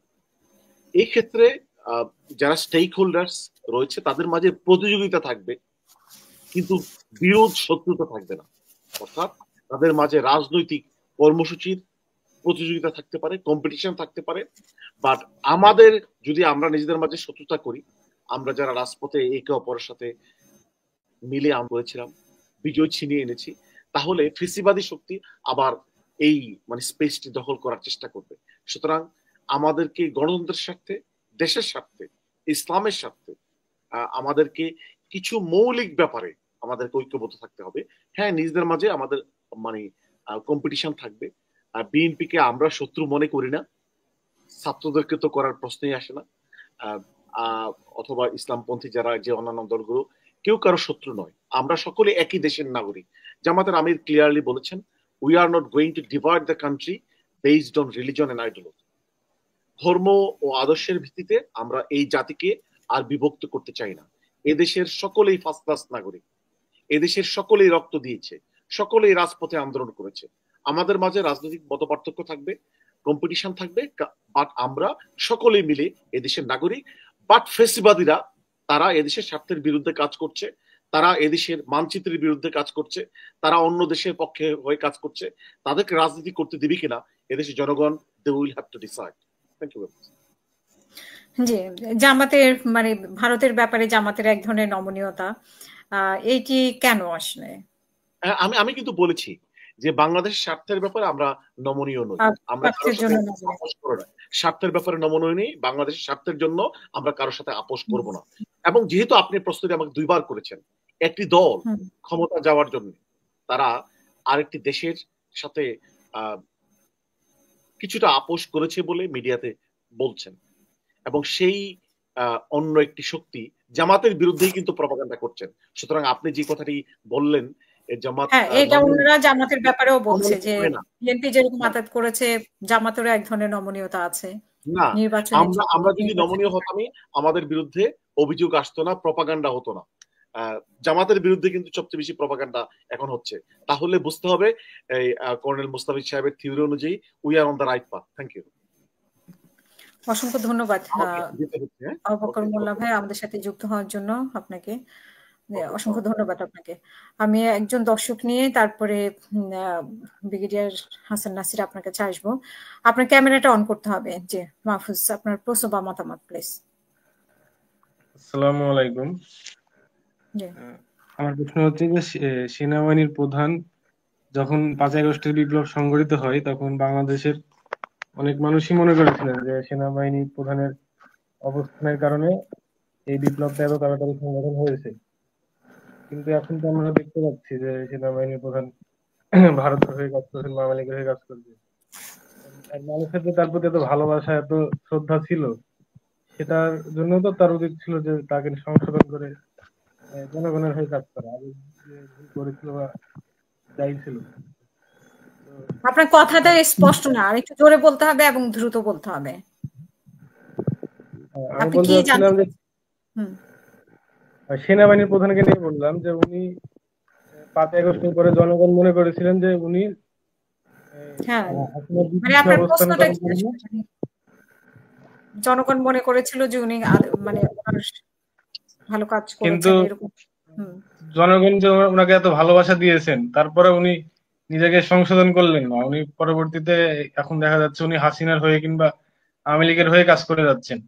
এই ক্ষেত্রে যারা স্টেক হোল্ডার্স রয়েছে তাদের মাঝে প্রতিযোগিতা থাকবে, কিন্তু বিরোধ শত্রুতা থাকবে না। অর্থাৎ তাদের মাঝে রাজনৈতিক কর্মসূচির প্রতিযোগিতা থাকতে পারে, কম্পিটিশন থাকতে পারে। বাট আমাদের যদি আমরা নিজেদের মাঝে শত্রুতা করি, আমরা যারা রাজপথে একে অপরের সাথে মিলে করেছিলাম, বিজয় ছিনিয়ে এনেছি, তাহলে ফেসিবাদী শক্তি আবার এই মানে স্পেসটি দখল করার চেষ্টা করবে। সুতরাং আমাদেরকে গণতন্ত্রের স্বার্থে, দেশের স্বার্থে, ইসলামের স্বার্থে আমাদেরকে কিছু মৌলিক ব্যাপারে আমাদেরকে ঐক্যবদ্ধ থাকতে হবে। হ্যাঁ, নিজেদের মাঝে আমাদের মানে কম্পিটিশন থাকবে। বিএনপি কে আমরা শত্রু মনে করি না, ছাত্রদেরকে তো করার প্রশ্নই আসে না, অথবা ইসলামপন্থী যারা যে অন্যান্য দলগুলো, কেউ কারো শত্রু নয়। আমরা সকলে একই দেশের নাগরিক। জামাতের আমির ক্লিয়ারলি বলেছেন, we are not going to divide the country based on religion and ideology. ধর্ম ও আদর্শের ভিত্তিতে আমরা এই জাতিকে আর বিভক্ত করতে চাই না। এদেশের সকলেই ফার্স্ট ক্লাস নাগরিক, এদেশের সকলেই রক্ত দিয়েছে, সকলেই রাজপথে আন্দোলন করেছে। আমাদের মাঝে রাজনৈতিক মতপার্থক্য থাকবে, কম্পিটিশন থাকবে, বাট আমরা সকলেই মিলে এদেশের নাগরিক। বাট ফেসিবাদীরা তারা এদেশের স্বার্থের বিরুদ্ধে কাজ করছে, তারা এদেশের মানচিত্রের বিরুদ্ধে কাজ করছে, তারা অন্য দেশের পক্ষে হয়ে কাজ করছে। তাদেরকে রাজনীতি করতে দিবি কিনা এদেশের জনগণ, they will have to decide. Thank you. জি, জামাতের মানে ভারতের ব্যাপারে জামাতের এক ধরনের নমনীয়তা, এইটি কেন আসলে? আমি কিন্তু বলেছি যে বাংলাদেশের স্বার্থের ব্যাপারে আমরা নমনীয় নই, আমরা স্বার্থের ব্যাপারে নমনীয় নেই, বাংলাদেশের স্বার্থের জন্য আমরা কারোর সাথে আপোষ করব না। এবং যেহেতু আপনি প্রশ্নটি আমাকে দুইবার করেছেন, একটি দল ক্ষমতা যাওয়ার জন্য তারা আরেকটি দেশের সাথে কিছুটা আপোষ করেছে বলে মিডিয়াতে বলছেন, এবং সেই অন্য একটি শক্তি জামাতের বিরুদ্ধেই কিন্তু প্রপাগান্ডা করছেন। সুতরাং আপনি যে কথাটি বললেন, জামাত, এটা ওনারা জামাতের ব্যাপারেও বলছে যে বিএনপি যেরকম আতাত করেছে, জামাতেরও এক ধরনের নমনীয়তা আছে। না, আমরা যদি নমনীয় হতামই আমাদের বিরুদ্ধে অভিযোগ আসতো না, প্রপাগান্ডা হতো না। জামাতের বিরুদ্ধে কিন্তু সবচেয়ে বেশি প্রপাগান্ডা এখন হচ্ছে। তাহলে বুঝতে হবে এই কর্নেল মুস্তাফিজ সাহেবের থিওরি অনুযায়ী we are on the right path. Thank you. অসংখ্য ধন্যবাদ আবু বকর মোল্লা ভাই আমাদের সাথে যুক্ত হওয়ার জন্য। আপনাকে অসংখ্য ধন্যবাদ আপনাকে। আমি একজন দর্শক নিয়ে তারপরে ব্রিগেডিয়ার হাসান নাসির আপনার কাছে আসবো। আপনার ক্যামেরাটা অন করতে হবে। যে মাহফুজ, আপনার প্রশ্ন বা মতামত প্লিজ। আসসালামু আলাইকুম। আমার প্রশ্ন হচ্ছে যে সেনাবাহিনীর প্রধান যখন 5ই আগস্টের বিপ্লব সংঘটিত হয়, তখন বাংলাদেশের অনেক মানুষই মনে করেছিলেন যে সেনাবাহিনী প্রধানের অবস্থানের কারণে এই বিপ্লবটা এত তাড়াতাড়ি সংগঠন হয়েছে। কিন্তু এখন তো আমরা দেখতে পাচ্ছি যে সেনাবাহিনীর প্রধান ভারতের হয়ে কাজ করছেন বা আওয়ামী লীগের হয়ে কাজ করছেন। আর মানুষের যে তার প্রতি এত ভালোবাসা এত শ্রদ্ধা ছিল, সেটার জন্য তো তার উচিত ছিল যে তাকে সংশোধন করে জনগণের হয়ে কাজ করা। আগে যে ভুল করেছিল বা যাই ছিল। তো আপনার কথাটা স্পষ্ট না, আর একটু জোরে বলতে হবে এবং দ্রুত বলতে হবে। আমি আপনি বলতে কি জানতে চাচ্ছিলাম যে চাচ্ছেন? হুম। সেনাবাহিনীর প্রধানকে নিয়ে বললাম যে উনি 5ই আগস্টের পরে জনগণ মনে করেছিলেন যে উনি হ্যাঁ, হাসিনার মানে বিপক্ষে আপনার অবস্থান প্রশ্নটা করার কি জন্য। আসলে? মানে জনগণ মনে করেছিল যে উনি মানে ওনার ভালো কাজ কিন্তু করেছেন এরকম। হুম। জনগণ যে ওনাকে এত ভালোবাসা দিয়েছেন, তারপরে উনি নিজেকে সংশোধন করলেন না। উনি পরবর্তীতে এখন দেখা যাচ্ছে উনি হাসিনার হয়ে কিংবা আওয়ামী লীগের হয়ে কাজ করে যাচ্ছেন।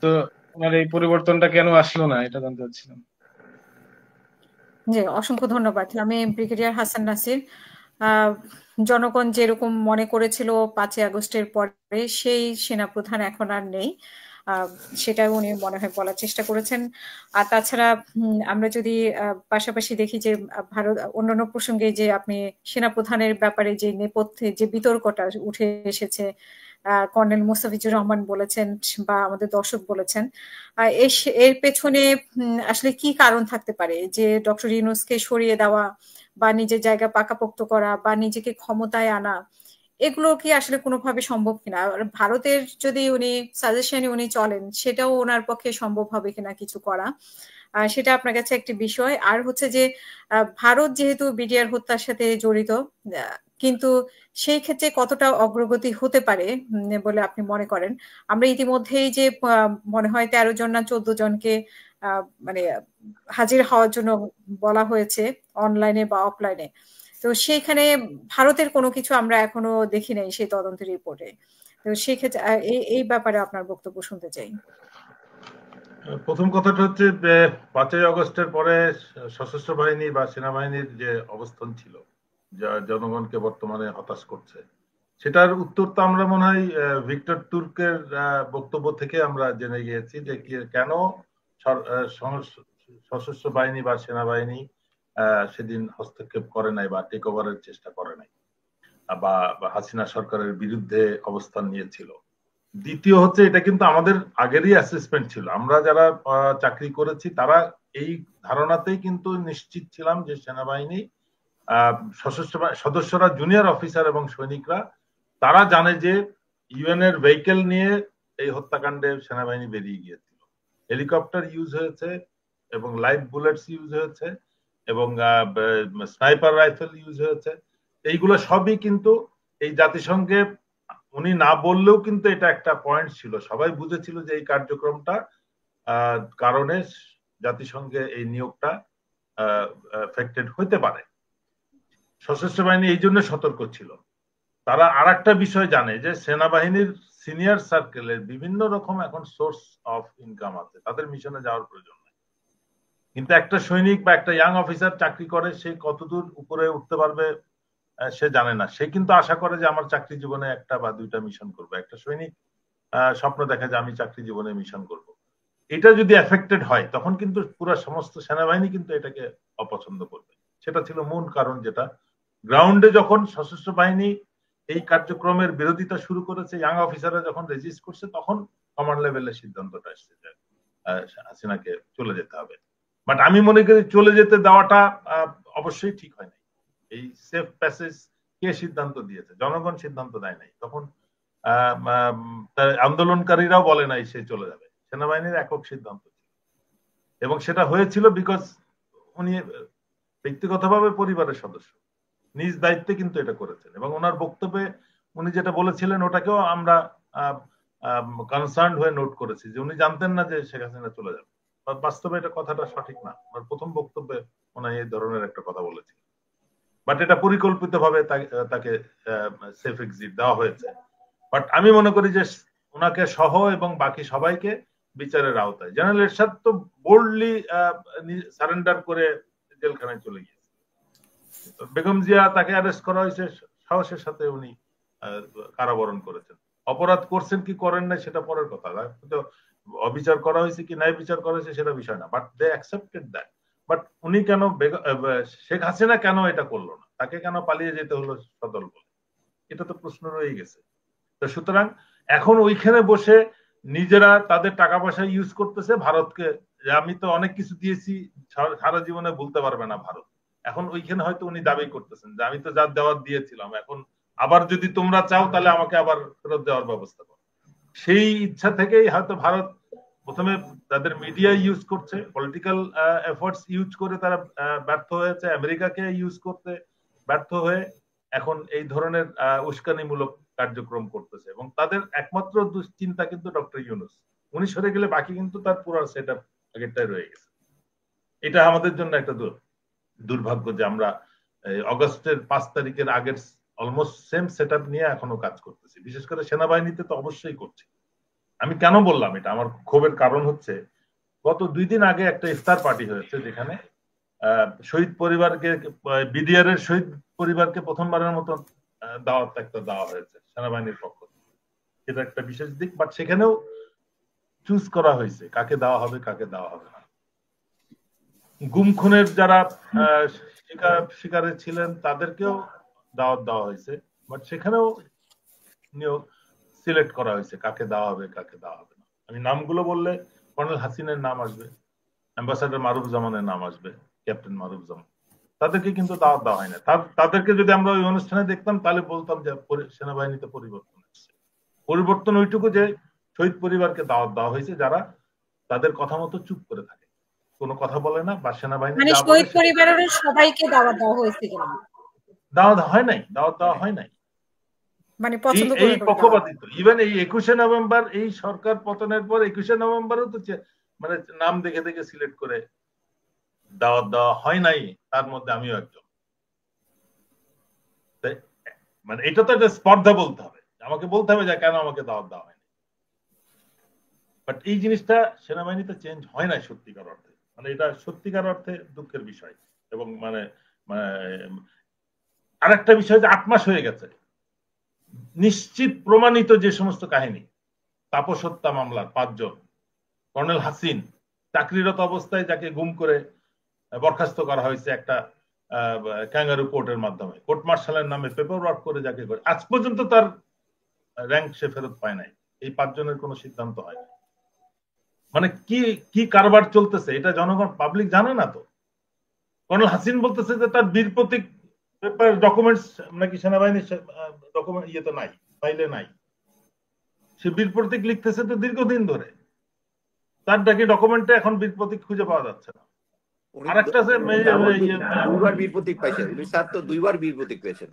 তো ওনার এই পরিবর্তনটা কেন আসলো না, এটা জানতে চাচ্ছিলাম। জি, অসংখ্য ধন্যবাদ। আমি ব্রিগেডিয়ার হাসান নাসির। আহ, জনগণ যেরকম মনে করেছিল 5ই আগস্টের পরে, সেই সেনাপ্রধান এখন আর নেই। আহ, সেটা উনি মনে হয় বলার চেষ্টা করেছেন। আর তাছাড়া আমরা যদি পাশাপাশি দেখি যে ভারত অন্যান্য প্রসঙ্গে যে আপনি সেনাপ্রধানের ব্যাপারে যে নেপথ্যে যে বিতর্কটা উঠে এসেছে, কর্নেল মোস্তাফিজুর রহমান বলেছেন বা আমাদের দর্শক বলেছেন, এর পেছনে আসলে কি কারণ থাকতে পারে যে ডক্টর ইউনূসকে সরিয়ে দেওয়া বা নিজের জায়গা পাকাপোক্ত করা বা নিজেকে ক্ষমতায় আনা, এগুলো কি আসলে কোনোভাবে সম্ভব কিনা? আর ভারতের যদি উনি সাজেশনে উনি চলেন, সেটাও ওনার পক্ষে সম্ভব হবে কিনা কিছু করা, সেটা আপনার কাছে একটি বিষয়। আর হচ্ছে যে ভারত যেহেতু বিডিআর হত্যার সাথে জড়িত, কিন্তু সেই ক্ষেত্রে কতটা অগ্রগতি হতে পারে বলে আপনি মনে করেন? আমরা ইতিমধ্যেই যে মনে হয় 13 জন না 14 জনকে মানে হাজির হওয়ার জন্য বলা হয়েছে, অনলাইনে বা অফলাইনে। তো সেইখানে ভারতের কোনো কিছু আমরা এখনো দেখি নাই সেই তদন্তের রিপোর্টে। তো সেই ক্ষেত্রে এই ব্যাপারে আপনার বক্তব্য শুনতে চাই। প্রথম কথাটা হচ্ছে 5ই আগস্টের পরে সশস্ত্র বাহিনী বা সেনাবাহিনীর যে অবস্থান ছিল, যা জনগণকে বর্তমানে হতাশ করছে, সেটার উত্তর তো আমরা মনে হয় ভিক্টর তুর্কের বক্তব্য থেকে আমরা জেনে গিয়েছি যে কেন সশস্ত্র বাহিনী বা সেনাবাহিনী সেদিন হস্তক্ষেপ করে নাই বা টেক ওভারের চেষ্টা করে নাই বা হাসিনা সরকারের বিরুদ্ধে অবস্থান নিয়েছিল। দ্বিতীয় হচ্ছে, এটা কিন্তু আমাদের আগেরই অ্যাসেসমেন্ট ছিল। আমরা যারা চাকরি করেছি তারা এই ধারণাতেই কিন্তু নিশ্চিত ছিলাম যে সেনাবাহিনী সশস্ত্র সদস্যরা, জুনিয়র অফিসার এবং সৈনিকরা, তারা জানে যে ইউএন এর ভেহিকেল নিয়ে এই হত্যাকাণ্ডে সেনাবাহিনী বেরিয়ে গিয়েছিল। হেলিকপ্টার ইউজ হয়েছে এবং লাইভ বুলেটস ইউজ হয়েছে এবং স্নাইপার রাইফেল ইউজ হয়েছে। এইগুলো সবই কিন্তু এই জাতিসংঘে উনি না বললেও কিন্তু এটা একটা পয়েন্ট ছিল। সবাই বুঝেছিল যে এই কার্যক্রমটা কারণে জাতিসংঘে এই নিয়োগটা এফেক্টেড হতে পারে। সশস্ত্র বাহিনী এই জন্য সতর্ক ছিল। তারা আর একটা বিষয় জানে যে সেনাবাহিনীর সিনিয়র সার্কেলের বিভিন্ন রকম এখন সোর্স অফ ইনকাম আছে, তাদের মিশনে যাওয়ার প্রয়োজন নেই। কিন্তু একটা সৈনিক বা একটা ইয়াং অফিসার চাকরি করে, সে কতদূর উপরে উঠতে পারবে সে জানে না। সে কিন্তু আশা করে যে আমার চাকরি জীবনে একটা বা দুইটা মিশন করবে। একটা সৈনিক স্বপ্ন দেখে যে আমি চাকরি জীবনে মিশন করব। এটা যদি এফেক্টেড হয়, তখন কিন্তু পুরো সমস্ত সেনাবাহিনী কিন্তু এটাকে অপছন্দ করবে। সেটা ছিল মূল কারণ, যেটা গ্রাউন্ডে যখন সশস্ত্র বাহিনী এই কার্যক্রমের বিরোধিতা শুরু করেছে, ইয়াং অফিসাররা যখন রেজিস্ট করছে, তখন কমান্ড লেভেলের সিদ্ধান্তটা এসেছে যে হাসিনাকে চলে যেতে হবে। বাট আমি মনে করি চলে যেতে দেওয়াটা অবশ্যই ঠিক হয় নাই। এই সেফ প্যাসেজ কে সিদ্ধান্ত দিয়েছে? জনগণ সিদ্ধান্ত দেয় নাই। তখন আন্দোলনকারীরাও বলে নাই সে চলে যাবে, সেনাবাহিনীর একক সিদ্ধান্ত ছিল। এবং সেটা হয়েছিল বিকজ উনি ব্যক্তিগতভাবে পরিবারের সদস্য, নিজ দায়িত্বে কিন্তু এটা করেছেন। এবং ওনার বক্তব্যে উনি যেটা বলেছিলেন ওটাকেও আমরা কনসার্ন হয়ে নোট করেছি যে উনি জানতেন না যে শেখ হাসিনা চলে যাবে। বাস্তবে এটা কথাটা সঠিক না। ওনার প্রথম বক্তব্যে ওনার এই ধরনের একটা কথা বলেছিলেন। বাট এটা পরিকল্পিতভাবে তাকে সেফ এক্সিট দেওয়া হয়েছে। বাট আমি মনে করি যে ওনাকে সহ এবং বাকি সবাইকে বিচারের আওতায়। জেনারেল এরশাদ তো বোল্ডলি সারেন্ডার করে জেলখানায় চলে গিয়েছে। বেগম জিয়া, তাকে অ্যারেস্ট করা হয়েছে, সাহসের সাথে উনি কারাবরণ করেছেন। অপরাধ করছেন কি করেন নাই সেটা পরের কথা। অবিচার করা হয়েছে কি ন্যায় বিচার করা হয়েছে সেটা বিষয় না, but they accepted that. But উনি কেন শেখ হাসিনা কেন এটা করলো না, তাকে কেন পালিয়ে যেতে হলো সদল বলে, এটা তো প্রশ্ন রয়ে গেছে। তো সুতরাং এখন ওইখানে বসে নিজেরা তাদের টাকা পয়সা ইউজ করতেছে ভারতকে, যে আমি তো অনেক কিছু দিয়েছি, সারা জীবনে ভুলতে পারবে না ভারত। এখন ওইখানে হয়তো উনি দাবি করতেছেন যে আমি তো যা দেওয়ার দিয়েছিলাম, এখন আবার যদি তোমরা চাও তাহলে আমাকে আবার ফেরত দেওয়ার ব্যবস্থা করো। সেই ইচ্ছা থেকেই হয়তো ভারত প্রথমে তাদের মিডিয়া ইউজ করছে, পলিটিক্যাল এফোর্টস ইউজ করে তারা ব্যর্থ হয়েছে, আমেরিকাকে ইউজ করতে ব্যর্থ হয়ে এখন এই ধরনের উস্কানিমূলক কার্যক্রম করতেছে। এবং তাদের একমাত্র দুশ্চিন্তা কিন্তু ডক্টর ইউনূস, উনি সরে গেলে বাকি কিন্তু তার পুরো সেট আপ আগেরটাই রয়ে গেছে। এটা আমাদের জন্য একটা দুর্ভাগ্য যে আমরা অগস্টের 5 তারিখের আগের অলমোস্ট সেম সেট আপ নিয়ে এখনো কাজ করতেছি, বিশেষ করে সেনাবাহিনীতে তো অবশ্যই করছি। আমি কেন বললাম এটা, আমার ক্ষোভের কারণ হচ্ছে গত 2 দিন আগে একটা ইফতার পার্টি হয়েছে যেখানে শহীদ পরিবারকে, বিডিআর এর শহীদ পরিবারকে প্রথমবারের মতো দাওয়াত একটা দেওয়া হয়েছে সেনাবাহিনীর পক্ষ থেকে, এটা একটা বিশেষ দিক। বাট সেখানেও চুজ করা হয়েছে কাকে দেওয়া হবে কাকে দেওয়া হবে না। গুম খুনের যারা শিকারে ছিলেন তাদেরকেও দাওয়াত দেওয়া হয়েছে, বাট সেখানেও নিয়োগ সিলেক্ট করা হয়েছে কাকে দেওয়া হবে কাকে দেওয়া হবে না। আমি নামগুলো বললে কর্নেল হাসিনের নাম আসবে, অ্যাম্বাসাডার মারুফুজ্জামানের নাম আসবে, ক্যাপ্টেন মারুফুজ্জামান, তাদেরকে কিন্তু দাওয়াত দেওয়া হয় না। তাদেরকে যদি আমরা ওই অনুষ্ঠানে দেখতাম তাহলে বলতাম যে সেনাবাহিনীতে পরিবর্তন এসেছে। পরিবর্তন ওইটুকু যে শহীদ পরিবারকে দাওয়াত দেওয়া হয়েছে যারা তাদের কথা মতো চুপ করে থাকে, কোনো কথা বলে না, বা সেনাবাহিনী মানে শহীদ পরিবারের সবাইকে দাওয়াত দেওয়া হয়েছে কিনা? দাওয়াত হয় নাই, দাওয়াত দেওয়া হয় নাই, মানে পছন্দ করে এই পক্ষপাতিত্ব। ইভেন এই 21শে নভেম্বর এই সরকার পতনের পর 21শে নভেম্বরও তো মানে নাম দেখে দেখে সিলেক্ট করে দাওয়াত দেওয়া হয় নাই, তার মধ্যে আমিও একজন। মানে এটা তো একটা স্পর্ধা বলতে হবে, আমাকে বলতে হবে যে কেন আমাকে দাওয়াত দেওয়া হয়নি। বাট এই জিনিসটা সেনাবাহিনীতে চেঞ্জ হয় না সত্যিকার অর্থে, মানে এটা সত্যিকার অর্থে দুঃখের বিষয়। এবং মানে আরেকটা বিষয় যে 8 মাস হয়ে গেছে, নিশ্চিত প্রমাণিত যে সমস্ত কাহিনী, তাপস হত্যা মামলার 5 জন, কর্নেল হাসিন চাকরিরত অবস্থায় যাকে গুম করে বরখাস্ত করা হয়েছে একটা ক্যাঙ্গারু কোর্টের মাধ্যমে, কোর্ট মার্শালের নামে পেপার ওয়ার্ক করে যাকে করে, আজ পর্যন্ত তার র্যাঙ্ক সে ফেরত পায় নাই। এই 5 জনের কোনো সিদ্ধান্ত হয় না। মানে কি কি কারবার চলতেছে এটা জনগণ পাবলিক জানে না তো। কর্নেল হাসিন বলতেছে যে তার বীর প্রতীক পেপার ডকুমেন্টস নাকি সেনাবাহিনীর ডকুমেন্ট ইয়েতে নাই, ফাইলে নাই। সে বীর প্রতীক লিখতেছে তো দীর্ঘদিন ধরে, তার নাকি ডকুমেন্টে এখন বীর প্রতীক খুঁজে পাওয়া যাচ্ছে না। আরেকটা দুইবার বীর প্রতীক পাইছেন উনি, স্যার তো 2বার বীর প্রতীক পেয়েছেন।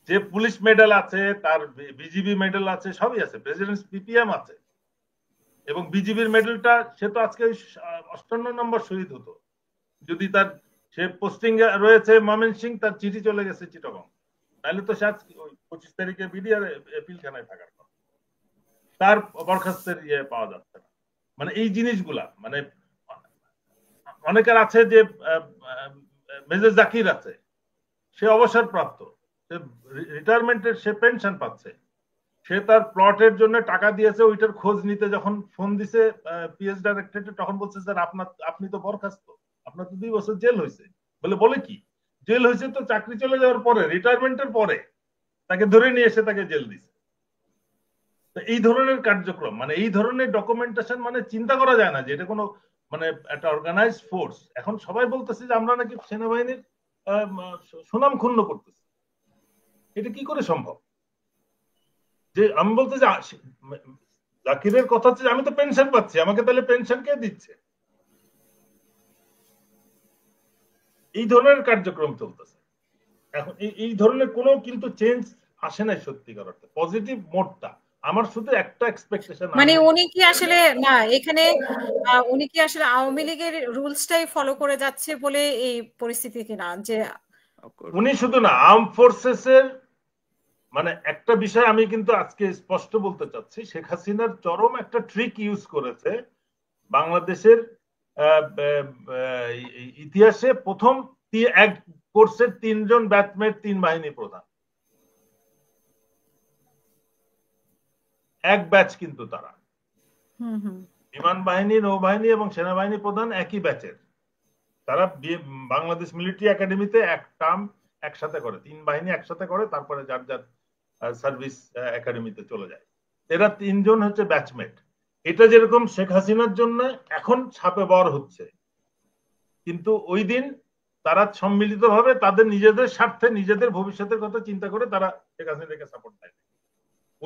যে পুলিশ মেডেল আছে, তার বিজিবি মেডেল আছে, সবই আছে, প্রেসিডেন্ট পিপিএম আছে। এবং বিজিবির মেডেলটা সে তো আজকে 58 নম্বর শহীদ হতো যদি তার, সে পোস্টিং রয়েছে ময়মনসিং, তার চিঠি চলে গেছে চিটাগং, তাহলে তো সে 25 তারিখে বিডিআর পিলখানায় থাকার কথা, তার বরখাস্তের পাওয়া যাচ্ছে না। মানে এই জিনিসগুলা, মানে অনেকের আছে যে মেজর জাকির আছে, সে অবসরপ্রাপ্ত, সে রিটায়ারমেন্টের, সে পেনশন পাচ্ছে, সে তার প্লটের জন্য টাকা দিয়েছে, ওইটার খোঁজ নিতে যখন ফোন দিছে পিএস ডাইরেক্টরেটে, তখন বলছে স্যার আপনি তো বরখাস্ত, আপনার তো 2 বছর জেল হয়েছে। বলে কি জেল হয়েছে? তো চাকরি চলে যাওয়ার পরে, রিটায়ারমেন্টের পরে তাকে ধরে নিয়ে এসে তাকে জেল দিছে। এই ধরনের কার্যক্রম, মানে এই ধরনের ডকুমেন্টেশন, মানে চিন্তা করা যায় না যে এটা কোনো মানে একটা অর্গানাইজড ফোর্স। এখন সবাই বলতেছে যে আমরা নাকি সেনাবাহিনীর সুনাম ক্ষুণ্ণ করতেছি, এটা কি করে সম্ভব? যে আমি বলতে যে জাকিরের কথা হচ্ছে আমি তো পেনশন পাচ্ছি, আমাকে তাহলে পেনশন কে দিচ্ছে? এই ধরনের কার্যক্রম চলতেছে। এখন এই ধরনের কোনো কিন্তু চেঞ্জ আসে নাই সত্যিকার অর্থে, পজিটিভ মোডটা। আমার শুধু একটা এক্সপেকটেশন, মানে উনি কি আসলে না এখানে উনি কি আসলে আওয়ামী লীগের রুলসটাই ফলো করে যাচ্ছে বলে এই পরিস্থিতি কিনা, যে উনি শুধু না, আর্ম ফোর্সেস এর, মানে একটা বিষয় আমি কিন্তু আজকে স্পষ্ট বলতে চাচ্ছি, শেখ হাসিনার চরম একটা ট্রিক ইউজ করেছে বাংলাদেশের ইতিহাসে। প্রথম এক কোর্সের 3 জন ব্যাচমেট 3 বাহিনী প্রধান, এক ব্যাচ কিন্তু তারা। বিমান বাহিনী, নৌবাহিনী এবং সেনাবাহিনী প্রধান একই ব্যাচের। তারা বাংলাদেশ মিলিটারি একাডেমিতে এক টার্ম একসাথে করে, 3 বাহিনী একসাথে করে, তারপরে যার যার সার্ভিস একাডেমিতে চলে যায়। এরা 3 জন হচ্ছে ব্যাচমেট। এটা যেরকম শেখ হাসিনার জন্য এখন ছাপে বর হচ্ছে, কিন্তু ওই দিন তারা সম্মিলিতভাবে তাদের নিজেদের স্বার্থে, নিজেদের ভবিষ্যতের কথা চিন্তা করে তারা শেখ হাসিনাকে সাপোর্ট দেয়।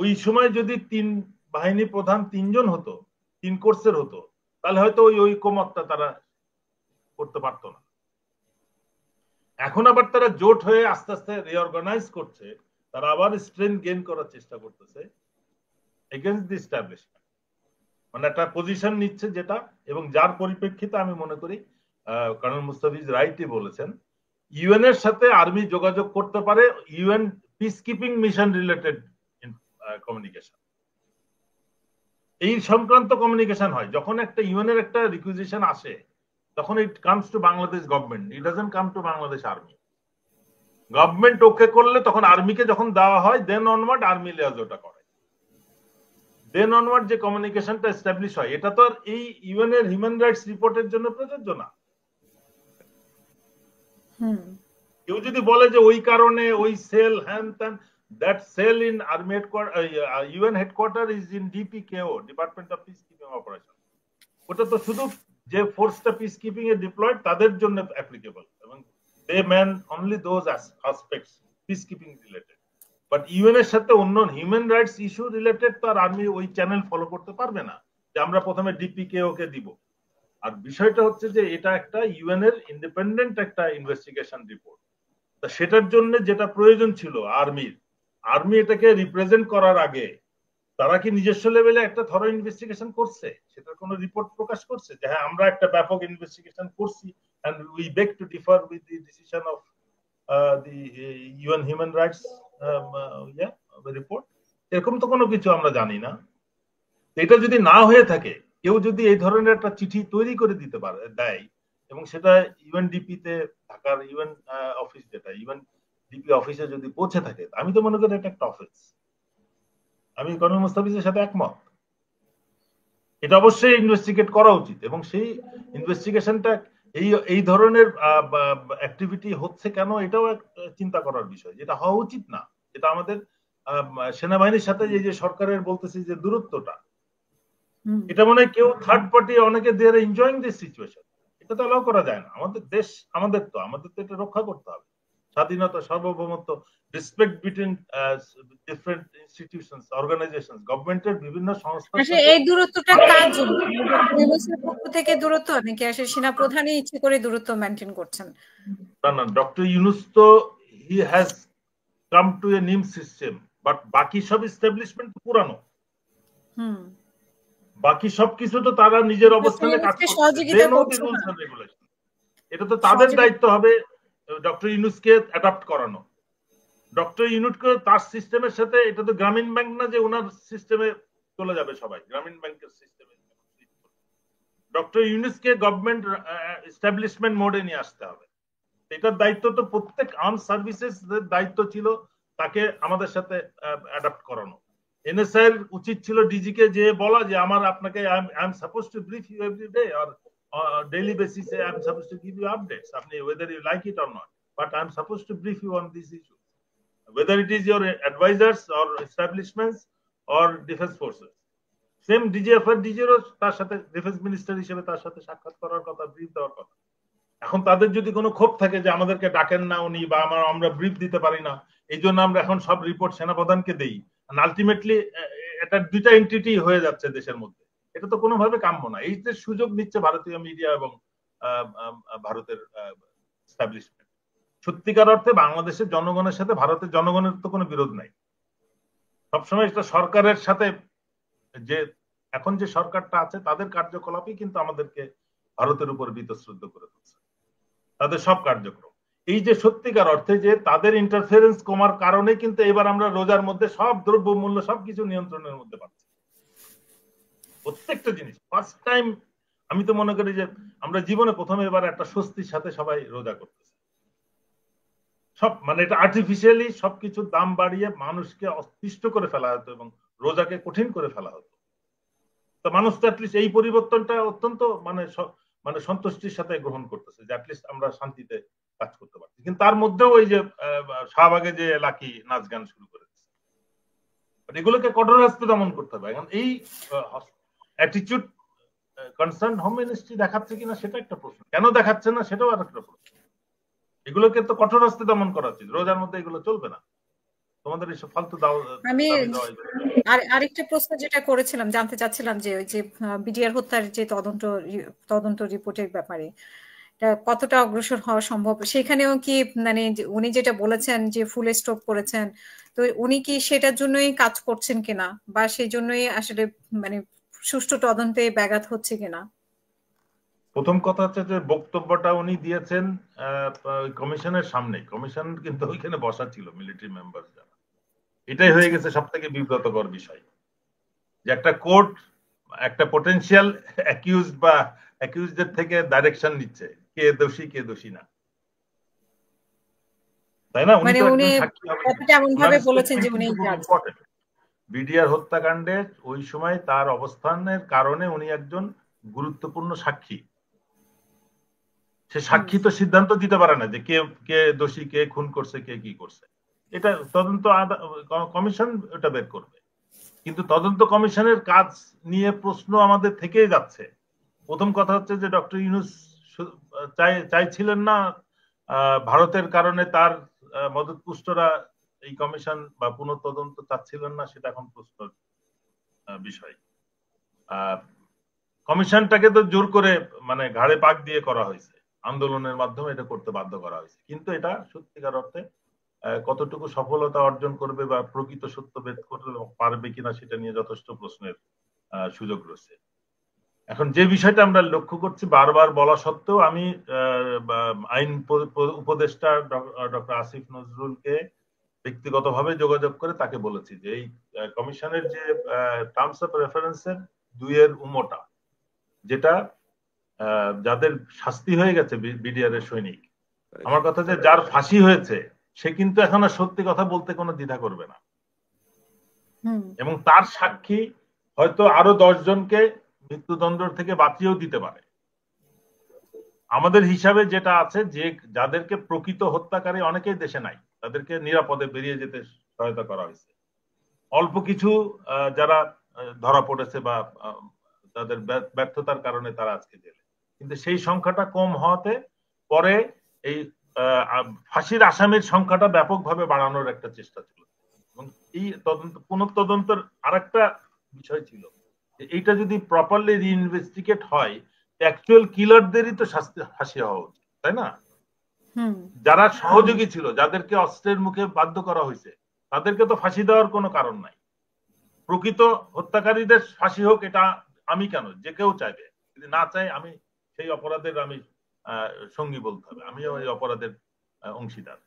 ওই সময় যদি 3 বাহিনী প্রধান 3 জন হতো, 3 কোর্সের হতো, তাহলে হয়তো ওই ঐকমত্যটা তারা করতে পারতো না। এখন আবার তারা জোট হয়ে আস্তে আস্তে রিঅর্গানাইজ করছে, তারা আবার স্ট্রেংথ গেইন করার চেষ্টা করতেছে এগেইনস্ট দি এস্টাবলিশমেন্ট, মানে একটা পজিশন নিচ্ছে যেটা, এবং যার পরিপ্রেক্ষিতে আমি মনে করি কর্নেল মুস্তাফিজ রাইটই বলেছেন, ইউএন এর সাথে আর্মি যোগাযোগ করতে পারে UN peace keeping mission related communication. এই সংক্রান্ত কমিউনিকেশন হয় যখন একটা ইউএন এর একটা রিকুইজিশন আসে, তখন it comes to Bangladesh government, it doesn't come to Bangladesh army. Government okay করলে তখন আর্মিকে যখন দেওয়া হয়, দেন অনওয়ার্ড আর্মি লিয়াজোটা করে, দেন অনওয়ার্ড যে কমিউনিকেশনটা এস্টাবলিশ হয়। এটা তো আর এই ইউএন এর হিউম্যান রাইটস রিপোর্টের জন্য প্রযোজ্য না। কেউ যদি বলে যে ওই কারণে ওই সেল হ্যান ত্যান, that cell in army UN headquarter is in DPKO, Department of Peacekeeping Operation. ওটা তো শুধু যে ফোর্সটা পিস কিপিং এ ডিপ্লয়েড তাদের জন্য অ্যাপ্লিকেবল, এবং they man only those aspects peace keeping related. But UN এর সাথে অন্য হিউম্যান রাইটস ইস্যু রিলেটেড তো আর আর্মি ওই চ্যানেল ফলো করতে পারবে না যে আমরা প্রথমে ডিপিকেও কে দিব। আর বিষয়টা হচ্ছে যে এটা একটা ইউএন এর ইন্ডিপেন্ডেন্ট একটা ইনভেস্টিগেশন রিপোর্ট, তা সেটার জন্য যেটা প্রয়োজন ছিল আর্মি এটাকে রিপ্রেজেন্ট করার আগে তারা কি নিজস্ব লেভেলে একটা থরো ইনভেস্টিগেশন করছে, সেটার কোনো রিপোর্ট প্রকাশ করছে যে হ্যাঁ আমরা একটা ব্যাপক ইনভেস্টিগেশন করছি and we beg to differ with the decision of the UN human rights report? এরকম তো কোনো কিছু আমরা জানি না। এটা যদি না হয়ে থাকে, কেউ যদি এই ধরনের একটা চিঠি তৈরি করে দিতে পারে দেয়, এবং সেটা ইউএনডিপি তে, ঢাকার ইউএন অফিস যেটা ইউএনডিপি অফিসে যদি পৌঁছে থাকে, আমি তো মনে করি এটা একটা অফেন্স। আমি কর্নেল মুস্তাফিজের সাথে একমত, এটা অবশ্যই ইনভেস্টিগেট করা উচিত, এবং সেই ইনভেস্টিগেশনটা এই ধরনের অ্যাক্টিভিটি হচ্ছে কেন, এটাও চিন্তা করার বিষয়, যেটা হওয়া উচিত না। এটা আমাদের সেনাবাহিনীর সাথে যে সরকারের বলতেছি যে দূরত্বটা, এটা মনে হয় কেউ থার্ড পার্টি, অনেকে দে আর এনজয়িং দিস সিচুয়েশন, এটা তো অ্যালাউ করা যায় না। আমাদের দেশ, আমাদের তো এটা রক্ষা করতে হবে, স্বাধীনতা, সার্বভৌমত্ব, respect between different institutions, organizations, গভর্নমেন্টের বিভিন্ন সংস্থা। এই দূরত্বটা কার জন্য? বিএমএসের পক্ষ থেকে দূরত্ব নাকি আসলে সেনা প্রধানই ইচ্ছে করে দূরত্ব মেইনটেইন করছেন? না, ডক্টর ইউনূস তো he has come to a new system, but বাকি সব এস্টাবলিশমেন্ট পুরানো, বাকি সবকিছু তো তারা নিজের অবস্থানে কাজ করছে। এটা তো তাদের দায়িত্ব হবে ডক্টর ইউনূসকে অ্যাডাপ্ট করানো। ডক্টর ইউনূসকে তার সিস্টেমের সাথে, এটা তো গ্রামীণ ব্যাংক না যে ওনার সিস্টেমে চলে যাবে সবাই, গ্রামীণ ব্যাংকের সিস্টেমে। ডক্টর ইউনূসকে গভর্নমেন্ট এস্টাবলিশমেন্ট মোডে নিয়ে আসতে হবে। এটার দায়িত্ব তো প্রত্যেক আর্ম সার্ভিসেস দায়িত্ব ছিল তাকে আমাদের সাথে অ্যাডাপ্ট করানো। এনএসআই এর উচিত ছিল ডিজি কে যে বলা যে আপনাকে I am suppose to brief you every day or daily basis, I am supposed to give you updates, whether you like it or not, but I am supposed to brief you on these issues, whether it is your advisors or establishments or defense forces. Same DGFR DGর তার সাথে defence minister হিসেবে তার সাথে সাক্ষাৎ করার কথা, brief দেওয়ার কথা। এখন তাদের যদি কোনো ক্ষোভ থাকে যে আমাদেরকে ডাকেন না উনি, বা আমরা ব্রিফ দিতে পারি না, এই জন্য আমরা এখন সব রিপোর্ট সেনাপ্রধানকে দেই, আলটিমেটলি এটা দুইটা এন্টিটি হয়ে যাচ্ছে দেশের মধ্যে, এটা তো কোনোভাবে কাম্য না। এই যে সুযোগ নিচ্ছে ভারতীয় মিডিয়া এবং ভারতের এস্টাবলিশমেন্ট। সত্যিকার অর্থে বাংলাদেশের জনগণের সাথে ভারতের জনগণের তো কোনো বিরোধ নাই। সবসময় এটা সরকারের সাথে, যে এখন যে সরকারটা আছে তাদের কার্যকলাপই কিন্তু আমাদেরকে ভারতের উপর বীতশ্রদ্ধ করে তুলছে, তাদের সব কার্যক্রম। এই যে সত্যিকার অর্থে যে তাদের ইন্টারফারেন্স কমার কারণে কিন্তু এবার আমরা রোজার মধ্যে সব দ্রব্যমূল্য সবকিছু নিয়ন্ত্রণের মধ্যে পাচ্ছি, প্রত্যেকটা জিনিস। ফার্স্ট টাইম আমি তো মনে করি যে আমরা জীবনে প্রথমে এবার একটা স্বস্তির সাথে সবাই রোজা করতেছে। সব মানে এটা আর্টিফিশিয়ালি সবকিছুর দাম বাড়িয়ে মানুষকে অতিষ্ঠ করে ফেলা হতো এবং রোজাকে কঠিন করে ফেলা হতো। তো মানুষ তো অ্যাটলিস্ট এই পরিবর্তনটা অত্যন্ত মানে সন্তুষ্টির সাথে গ্রহণ করতেছে যে অ্যাটলিস্ট আমরা শান্তিতে কাজ করতে পারছি। কিন্তু তার মধ্যেও ওই যে শাহবাগে যে লাকি নাচ গান শুরু করেছে, এগুলোকে কঠোর হস্তে দমন করতে হবে। এখন এই অ্যাটিটিউড কনসার্ন হোম মিনিস্ট্রি দেখাচ্ছে কিনা সেটা একটা প্রশ্ন, কেন দেখাচ্ছে না সেটাও আর একটা প্রশ্ন। এগুলোকে তো কঠোর হস্তে দমন করা উচিত, রোজার মধ্যে এগুলো চলবে না। তোমাদের এইসব ফালতু আমি আরেকটা প্রশ্ন যেটা করেছিলাম, জানতে চাচ্ছিলাম যে ওই যে বিডিআর হত্যার যে তদন্ত রিপোর্টের ব্যাপারে কতটা অগ্রসর হওয়া সম্ভব, সেখানেও কি মানে উনি যেটা বলেছেন যে ফুল স্টপ করেছেন, তো উনি কি সেটার জন্যই কাজ করছেন কিনা, বা সেই জন্যই আসলে মানে সুষ্ঠু তদন্তে ব্যাঘাত হচ্ছে কিনা? প্রথম কথা হচ্ছে যে বক্তব্যটা উনি দিয়েছেন কমিশনের সামনে, কমিশন কিন্তু ওইখানে বসা ছিল মিলিটারি মেম্বার যারা, এটাই হয়ে গেছে সব থেকে বিব্রতকর বিষয় যে একটা কোর্ট একটা পটেনশিয়াল অ্যাকিউজড বা অ্যাকিউজদের থেকে ডাইরেকশন নিচ্ছে কে দোষী কে দোষী না, তাই না? মানে উনি কতটা এমন ভাবে বলেছেন যে উনি বিডিআর হত্যাকাণ্ডে ওই সময় তার অবস্থানের কারণে উনি একজন গুরুত্বপূর্ণ সাক্ষী। সে সাক্ষী তো সিদ্ধান্ত দিতে পারে না যে কে কে দোষী, কে খুন করছে, কে কি করছে। এটা তদন্ত কমিশন এটা বের করবে। কিন্তু তদন্ত কমিশনের কাজ নিয়ে প্রশ্ন আমাদের থেকেই যাচ্ছে। প্রথম কথা হচ্ছে যে ডক্টর ইউনূস চাইছিলেন না ভারতের কারণে তার মদতপুষ্টরা এই কমিশন বা পুনঃতদন্ত চাচ্ছিলেন না, সেটা এখন প্রশ্নের বিষয়। কমিশনটাকে তো জোর করে মানে ঘাড়ে পাক দিয়ে করা হয়েছে, আন্দোলনের মাধ্যমে এটা করতে বাধ্য করা হয়েছে। কিন্তু এটা সত্যিকার অর্থে কতটুকু সফলতা অর্জন করবে বা প্রকৃত সত্য ভেদ করতে পারবে কিনা সেটা নিয়ে যথেষ্ট প্রশ্নের সুযোগ রয়েছে। এখন যে বিষয়টা আমরা লক্ষ্য করছি বারবার বলা সত্ত্বেও, আমি আইন উপদেষ্টা ডক্টর আসিফ নজরুলকে ব্যক্তিগতভাবে যোগাযোগ করে তাকে বলেছি যে এই কমিশনের যে টার্মস অফ রেফারেন্সের 2-এর উমোটা, যেটা যাদের শাস্তি হয়ে গেছে বিডিআর এর সৈনিক, আমার কথা যে যার ফাঁসি হয়েছে সে কিন্তু এখন আর সত্যি কথা বলতে কোনো দ্বিধা করবে না, এবং তার সাক্ষী হয়তো আরো 10 জনকে মৃত্যুদণ্ড থেকে বাঁচিয়েও দিতে পারে। আমাদের হিসাবে যেটা আছে যে যাদেরকে প্রকৃত হত্যাকারী অনেকেই দেশে নাই, তাদেরকে নিরাপদে বেরিয়ে যেতে সহায়তা করা হয়েছে। অল্প কিছু যারা ধরা পড়েছে বা তাদের ব্যর্থতার কারণে তারা আজকে জেলে, কিন্তু সেই সংখ্যাটা কম হওয়াতে পরে এই ফাঁসির আসামির সংখ্যাটা ব্যাপকভাবে বাড়ানোর একটা চেষ্টা ছিল। এবং এই পুনঃতদন্তের আরেকটা বিষয় ছিল যে এইটা যদি প্রপারলি রিইনভেস্টিগেট হয়, অ্যাকচুয়াল কিলারদেরই তো ফাঁসি হওয়া উচিত, তাই না? যারা সহযোগী ছিল, যাদেরকে অস্ত্রের মুখে বাধ্য করা হয়েছে, তাদেরকে তো ফাঁসি দেওয়ার কোনো কারণ নাই। প্রকৃত হত্যাকারীদের ফাঁসি হোক, এটা আমি কেন, যে কেউ চাইবে, যদি না চাই আমি সেই অপরাধের আমি সঙ্গী বলতে হবে, আমিও ওই অপরাধের অংশীদার।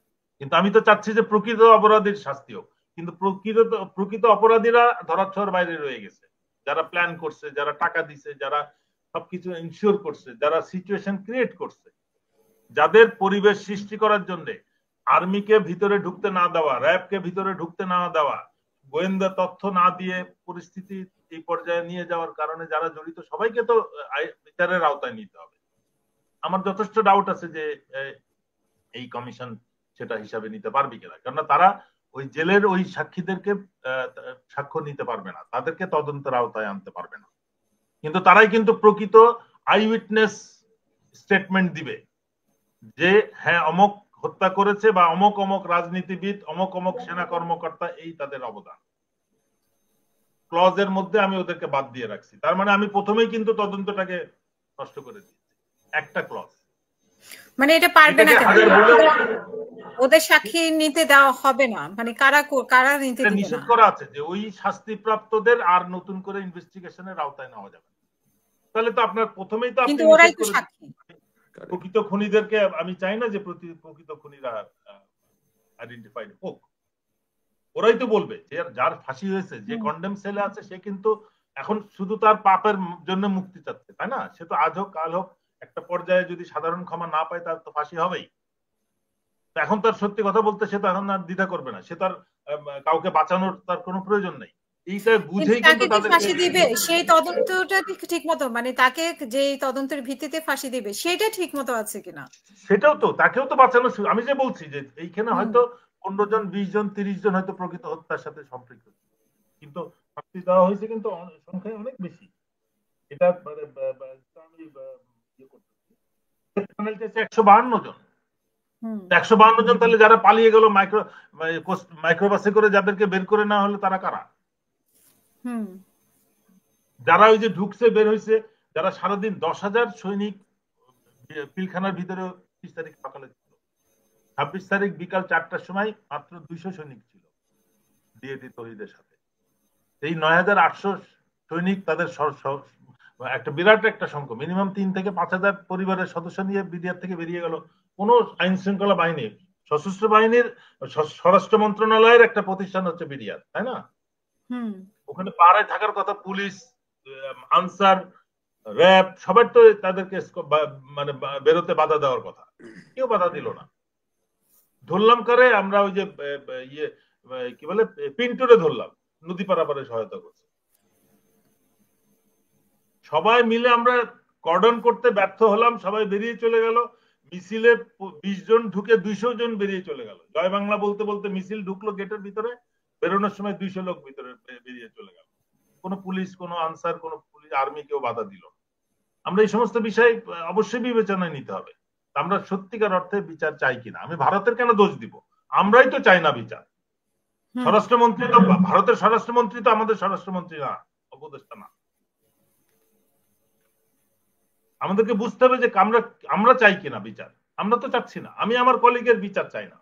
কিন্তু আমি তো চাচ্ছি যে প্রকৃত অপরাধীর শাস্তি হোক। কিন্তু প্রকৃত অপরাধীরা ধরাছোঁয়ার বাইরে রয়ে গেছে, যারা প্ল্যান করছে, যারা টাকা দিছে, যারা সবকিছু ইনশিওর করছে, যারা সিচুয়েশন ক্রিয়েট করছে, যাদের পরিবেশ সৃষ্টি করার জন্য আর্মিকে ভিতরে ঢুকতে না দেওয়া, র্যাবকে ভিতরে ঢুকতে না দেওয়া, গোয়েন্দা তথ্য না দিয়ে পরিস্থিতি এই পর্যায়ে নিয়ে যাওয়ার কারণে যারা জড়িত, সবাইকে তো বিচারের আওতায় নিতে হবে। আমার যথেষ্ট ডাউট আছে যে এই কমিশন সেটা হিসাবে নিতে পারবে কিনা, কেননা তারা ওই জেলের ওই সাক্ষীদেরকে সাক্ষ্য নিতে পারবে না, তাদেরকে তদন্তের আওতায় আনতে পারবে না। কিন্তু তারাই কিন্তু প্রকৃত আই উইটনেস স্টেটমেন্ট দিবে যে হ্যাঁ অমুক হত্যা করেছে বা অমুক অমুক রাজনীতিবিদ, অমুক অমুক সেনা কর্মকর্তা, এই তাদের অবদান। ক্লজের মধ্যে আমি ওদেরকে বাদ দিয়ে রাখছি, তার মানে আমি প্রথমেই কিন্তু তদন্তটাকে নষ্ট করে দিয়েছি। একটা ক্লজ মানে এটা পারবে না কেন? ওদের সাক্ষী নিতে দেওয়া হবে না, মানে কারা নিতে দিবে না? নিষেধ করা আছে যে ওই শাস্তিপ্রাপ্তদের আর নতুন করে ইনভেস্টিগেশনের আওতায় নেওয়া যাবে। তাহলে তো আপনার প্রথমেই তো কিন্তু ওরাই তো সাক্ষী। প্রকৃত খুনিদেরকে আমি চাই না যে প্রকৃত খুনিরা আইডেন্টিফাইড হোক। ওরাই তো বলবে যে যার ফাঁসি হয়েছে, যে কন্ডেম সেলে আছে, সে কিন্তু এখন শুধু তার পাপের জন্য মুক্তি চাচ্ছে, তাই না? সে তো আজ হোক কাল হোক একটা পর্যায়ে যদি সাধারণ ক্ষমা না পায় তার তো ফাঁসি হবেই। এখন তার সত্যি কথা বলতে সে তো এখন আর দ্বিধা করবে না, সে তার কাউকে বাঁচানোর তার কোনো প্রয়োজন নেই। এইটা কিন্তু বুঝেই তাকে কিন্তু যে তাদেরকে ফাঁসি দিবে সেই তদন্তটা ঠিক মতো, মানে তাকে যে তদন্তের ভিত্তিতে ফাঁসি দিবে সেটা ঠিক মতো আছে কিনা? সেটাও তো, তাকেও তো বাঁচানো। আমি যে বলছি যে এইখানে হুম হয়তো 15 জন 20 জন 30 জন হয়তো প্রকৃত হত্যার সাথে সম্পৃক্ত, কিন্তু শাস্তি দেওয়া হয়েছে কিন্তু সংখ্যায় অনেক বেশি। এটা মানে আমি ইয়ে করতেছি, 152 জন। হুম 152 জন তাহলে যারা পালিয়ে গেল মাইক্রোবাসে করে, যাদেরকে বের করে নেওয়া হলো তারা কারা? হুম যারা ওই যে ঢুকছে বের হয়েছে, যারা সারাদিন 10,000 সৈনিক পিলখানার ভিতরে 30 তারিখ সকালে ছিল, 26 তারিখ বিকাল 4টার সময় মাত্র 200 সৈনিক ছিল ডিএটি তহিদের সাথে। এই 9,800 সৈনিক তাদের একটা বিরাট একটা সংখ্যা, মিনিমাম 3 থেকে 5,000 পরিবারের সদস্য নিয়ে বিডিআর থেকে বেরিয়ে গেল। কোন আইন শৃঙ্খলা বাহিনী, সশস্ত্র বাহিনীর স্বরাষ্ট্র মন্ত্রণালয়ের একটা প্রতিষ্ঠান হচ্ছে বিডিআর, তাই না? হুম ওখানে পাহারায় থাকার কথা পুলিশ, আনসার, র্যাব, সবার তো তাদেরকে মানে বেরোতে বাধা দেওয়ার কথা, কেউ বাধা দিল না। ধরলাম করে আমরা ওই যে ইয়ে কি বলে পিন্টুরে ধরলাম, নদী পারাপারে সহায়তা করছে। সবাই মিলে আমরা কর্ডন করতে ব্যর্থ হলাম, সবাই বেরিয়ে চলে গেল। মিছিলে 20 জন ঢুকে 200 জন বেরিয়ে চলে গেল। জয় বাংলা বলতে বলতে মিছিল ঢুকলো গেটের ভিতরে, বেরোনোর সময় 200 লোক ভিতরে বেরিয়ে চলে গেল। কোনো পুলিশ, কোনো আনসার, কোনো পুলিশ, আর্মি কেউ বাধা দিল না। আমরা এই সমস্ত বিষয় অবশ্যই বিবেচনায় নিতে হবে। আমরা সত্যিকার অর্থে বিচার চাই কিনা। আমি ভারতের কেন দোষ দিব? আমরাই তো চাই না বিচার। স্বরাষ্ট্রমন্ত্রী তো, ভারতের স্বরাষ্ট্রমন্ত্রী তো আমাদের স্বরাষ্ট্রমন্ত্রী না, উপদেষ্টা না। আমাদেরকে বুঝতে হবে যে আমরা চাই কিনা বিচার। আমরা তো চাচ্ছি না। আমি আমার কলিগের বিচার চাই না।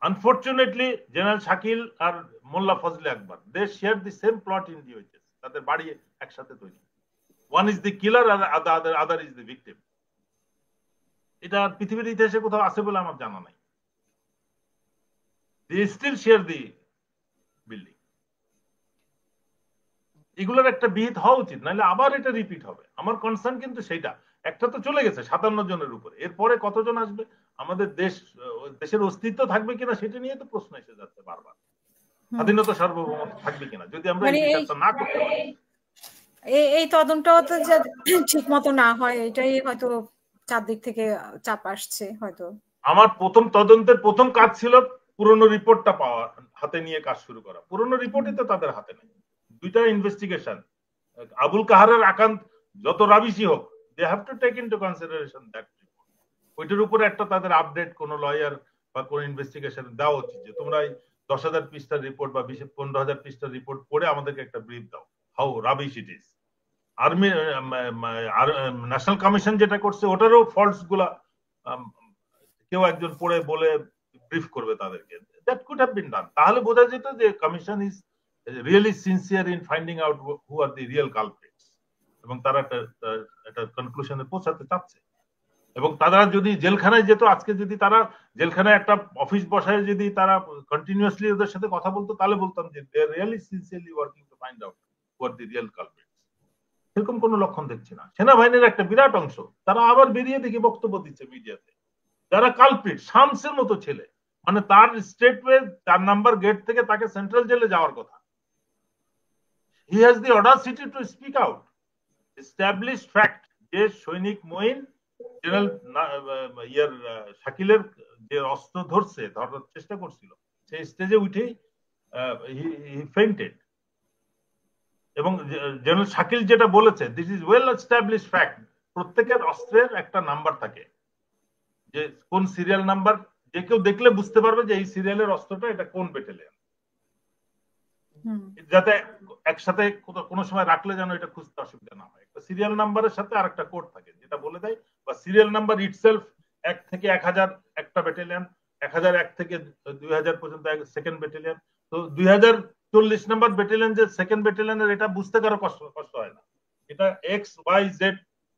আনফরচুনেটলি জেনারেল শাকিল আর Molla Fazle Akbar, they share the same plot in DOHS. তাদের বাড়ি একসাথে তৈরি। ওয়ান ইজ দি কিলার আর আদার ইজ দি ভিকটিম। এটা পৃথিবীর ইতিহাসে কোথাও আছে বলে আমার জানা নাই। They still share the building. এগুলোর একটা বিহিত হওয়া উচিত, নাহলে আবার এটা রিপিট হবে। আমার কনসার্ন কিন্তু সেটা। একটা তো চলে গেছে 57 জনের উপরে, এরপরে কতজন আসবে? আমাদের দেশের অস্তিত্ব থাকবে কিনা সেটা নিয়ে তো প্রশ্ন এসে যাচ্ছে বারবার। স্বাধীনতা সার্বভৌমত্ব থাকবে কিনা যদি আমরা এই বিচারটা না করতে পারি? এই তদন্তটাও তো ঠিক মতো না হয়, এটাই হয়তো চারদিক থেকে চাপ আসছে হয়তো। আমার তদন্তের প্রথম কাজ ছিল পুরনো রিপোর্টটা পাওয়া, হাতে নিয়ে কাজ শুরু করা। পুরনো রিপোর্টই তো তাদের হাতে নেই। দুইটা ইনভেস্টিগেশন, আবুল কাহারের আকান্ত যত রাবিশি হোক, they have to take into consideration that report. ওইটার উপরে একটা তাদের আপডেট কোন লয়ার বা কোন ইনভেস্টিগেশন দেওয়া উচিত যে তোমরা এই 10,000 পৃষ্ঠার রিপোর্ট বা 15,000 পৃষ্ঠার রিপোর্ট পড়ে আমাদেরকে একটা ব্রিফ দাও, how rubbish it is. Army national commission যেটা করছে ওটারও ফল্টস গুলা কেউ একজন পড়ে বলে ব্রিফ করবে তাদেরকে। That could have been done. তাহলে বোঝা যেত যে commission is really sincere in finding out who are the real culprits, এবং তারা একটা কনক্লুশনে পৌঁছাতে চাচ্ছে। এবং তারা যদি জেলখানায় যেত, আজকে যদি তারা জেলখানায় একটা অফিস বসায় যদি তারা কন্টিনিউয়াসলি ওদের সাথে কথা বলতো, তাহলে বলতাম যে they are really sincerely working to find out who are the real culprits. সেরকম কোনো লক্ষণ দেখছি না। সেনাবাহিনীর একটা বিরাট অংশ তারা আবার বেরিয়ে দেখি বক্তব্য দিচ্ছে মিডিয়াতে, যারা কালপ্রিট। শামসের মতো ছেলে, মানে তার স্টেটওয়ে 4 নাম্বার গেট থেকে তাকে সেন্ট্রাল জেলে যাওয়ার কথা। He has the Audacity to speak out, establish fact যে সৈনিক মঈন জেনারেল শাকিলের যে অস্ত্র ধরার চেষ্টা করছিল, সেই স্টেজে উঠেই হি ফেইন্টেড। এবং জেনারেল শাকিল যেটা বলেছে, this is well establish fact, প্রত্যেকের অস্ত্রের একটা নাম্বার থাকে, যে কোন সিরিয়াল নাম্বার, যে কেউ দেখলে বুঝতে পারবে যে এই সিরিয়ালের অস্ত্রটা এটা কোন ব্যাটালিয়ন, যাতে একসাথে কোনো সময় রাখলে যেন এটা খুঁজতে অসুবিধা না হয়। একটা সিরিয়াল নাম্বারের সাথে আর একটা কোড থাকে যেটা বলে দেয়, বা সিরিয়াল নাম্বার ইটসেলফ 1 থেকে 1000 একটা ব্যাটালিয়ন, 1001 থেকে 2000 পর্যন্ত সেকেন্ড ব্যাটালিয়ন। তো 2040 নাম্বার ব্যাটালিয়ন যে সেকেন্ড ব্যাটালিয়নের, এটা বুঝতে কারো কষ্ট হয় না। এটা XYZ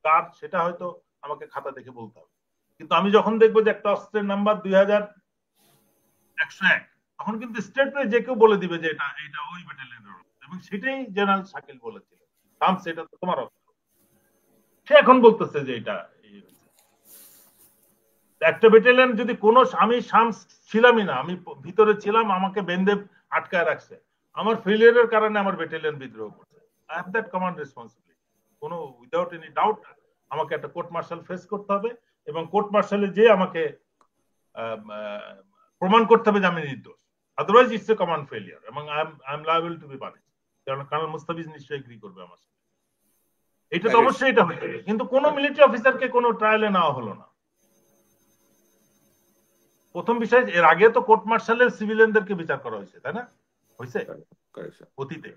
কার, সেটা হয়তো আমাকে খাতা দেখে বলতে হবে। কিন্তু আমি যখন দেখবো যে একটা অস্ত্রের নাম্বার 2101, তখন কিন্তু স্টেটমেন্ট যে কেউ বলে দিবে যে এটা ওই ব্যাটালিয়নের, এবং সেটাই জেনারেল শাকিল বলেছিল, শামস এটা তো তোমার অস্ত্র। সে এখন বলতেছে যে এটা। একটা ব্যাটালিয়ন যদি কোনো, আমি শামস ছিলামই না, আমি ভিতরে ছিলাম, আমাকে বেঁধে আটকায় রাখছে, আমার ফেলিয়ারের কারণে আমার ব্যাটালিয়ন বিদ্রোহ করছে। I have that command responsibility, কোনো উইদাউট এনি ডাউট আমাকে একটা কোর্ট মার্শাল ফেস করতে হবে, এবং কোর্ট মার্শালে যে আমাকে প্রমাণ করতে হবে যে আমি নির্দোষ, otherwise it's a command failure, এবং I am liable to be punished. কারণ কর্নেল মুস্তাফিজ নিশ্চয়ই এগ্রি করবে আমার সাথে, এটা তো অবশ্যই এটা হয়েছে। কিন্তু কোনো মিলিটারি অফিসারকে কোনো ট্রায়ালে নেওয়া হলো না। প্রথম বিষয়, এর আগে তো কোর্ট মার্শালের সিভিলিয়ানদেরকে বিচার করা হয়েছে, তাই না? হয়েছে অতীতে।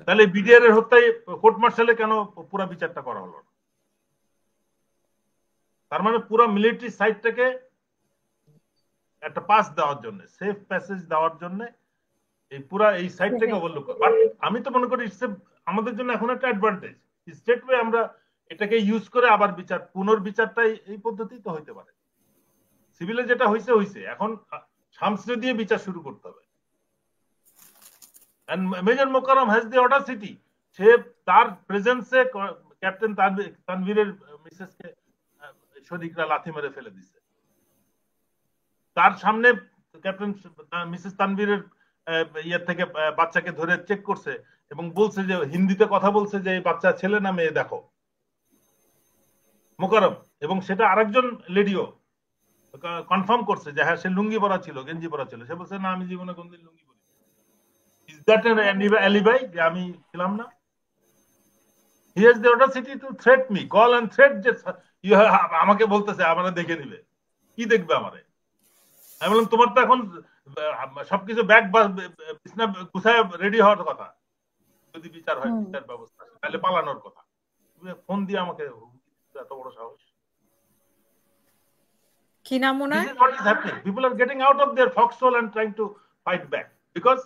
তাহলে বিডিআর এর হত্যায় কোর্ট মার্শালে কেন পুরো বিচারটা করা হলো না? তার মানে পুরো মিলিটারি সাইটটাকে একটা পাস দেওয়ার জন্য, সেফ প্যাসেজ দেওয়ার জন্য এই পুরো এই সাইটটাকে ওভারলুক করা। বাট আমি তো মনে করি আমাদের জন্য এখন একটা অ্যাডভান্টেজ, স্টেট ওয়ে আমরা এটাকে ইউজ করে আবার বিচার, পুনর্বিচারটাই এই পদ্ধতি তো হইতে পারে। সিভিলে যেটা হয়েছে হয়েছে, এখন শামসরে দিয়ে বিচার শুরু করতে হবে। And major Mokarram has the audacity, সে তার প্রেজেন্সে ক্যাপ্টেন তানভীরের মিসেসকে শরিকরা লাথি মেরে ফেলে দিছে, তার সামনে ক্যাপ্টেন মিসেস তানভীরের ইয়ে থেকে বাচ্চাকে ধরে চেক করছে এবং বলছে যে, হিন্দিতে কথা বলছে যে এই বাচ্চা ছেলে না মেয়ে দেখো, মোকাররম। এবং সেটা আরেকজন লেডিও কনফার্ম করছে যে হ্যাঁ সে লুঙ্গি পরা ছিল, গেঞ্জি পরা ছিল। সে বলছে না, আমি জীবনে কোনদিন লুঙ্গি পরি। ইজ দ্যাট অ্যান অ্যালিবাই যে আমি ছিলাম না? He has the audacity to threat me, call and threat, যে আমাকে বলতেছে আমরা দেখে নিবে। কি দেখবে আমারে? আমি বললাম তোমার তো এখন সবকিছু ব্যাগ গুছায় রেডি হওয়ার কথা, যদি বিচার হয়, বিচার ব্যবস্থা, তাহলে পালানোর কথা। তুমি ফোন দিয়ে আমাকে এত বড় সাহস! কি নাম মনে হয়? What is happening? People are getting out of their foxhole and trying to fight back because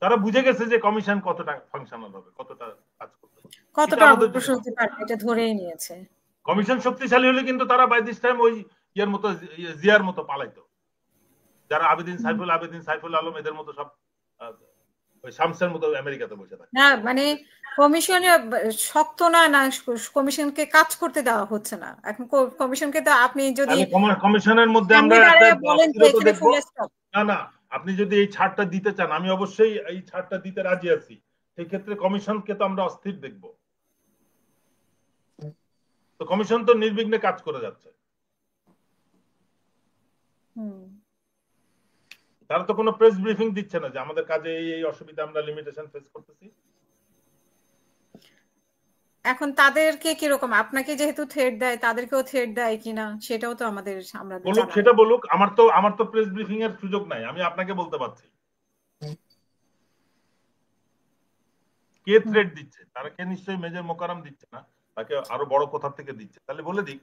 তারা বুঝে গেছে যে কমিশন কতটা ফাংশনাল হবে, কতটা কাজ করবে, কতটা অগ্রসর হতে পারবে, এটা ধরেই নিয়েছে। কমিশন শক্তিশালী হলে কিন্তু তারা বাই দিস টাইম ওই ইয়ার মতো, জিয়ার মতো পালাইতো, যারা সাইফুল আলম এদের মতো সব ওই শামসের মতো আমেরিকাতে বসে থাকে। না মানে কমিশনে শক্ত না, কমিশনকে কাজ করতে দেওয়া হচ্ছে না এখন। কমিশনকে তো আপনি যদি কমিশনের মধ্যে আমরা না, আপনি যদি এই ছাড়টা দিতে চান, আমি অবশ্যই এই ছাড়টা দিতে রাজি আছি। সেই ক্ষেত্রে কমিশনকে তো আমরা অস্থির দেখব। তো কমিশন তো নির্বিঘ্নে কাজ করে যাচ্ছে, তারা তো কোনো প্রেস ব্রিফিং দিচ্ছে না যে আমাদের কাজে এই অসুবিধা, আমরা লিমিটেশন ফেস করতেছি। এখন তাদেরকে কিরকম, আপনাকে যেহেতু থ্রেট দেয়, তাদেরকেও থ্রেট দেয় কিনা সেটাও তো আমাদের, আমরা বলুক, সেটা বলুক। আমার তো প্রেস ব্রিফিং এর সুযোগ নাই, আমি আপনাকে বলতে পারছি কে থ্রেট দিচ্ছে। তারা কে? নিশ্চয়ই মেজর মোকাররম দিচ্ছে না, তাকে আরো বড় কোথা থেকে দিচ্ছে, তাহলে বলে দিক।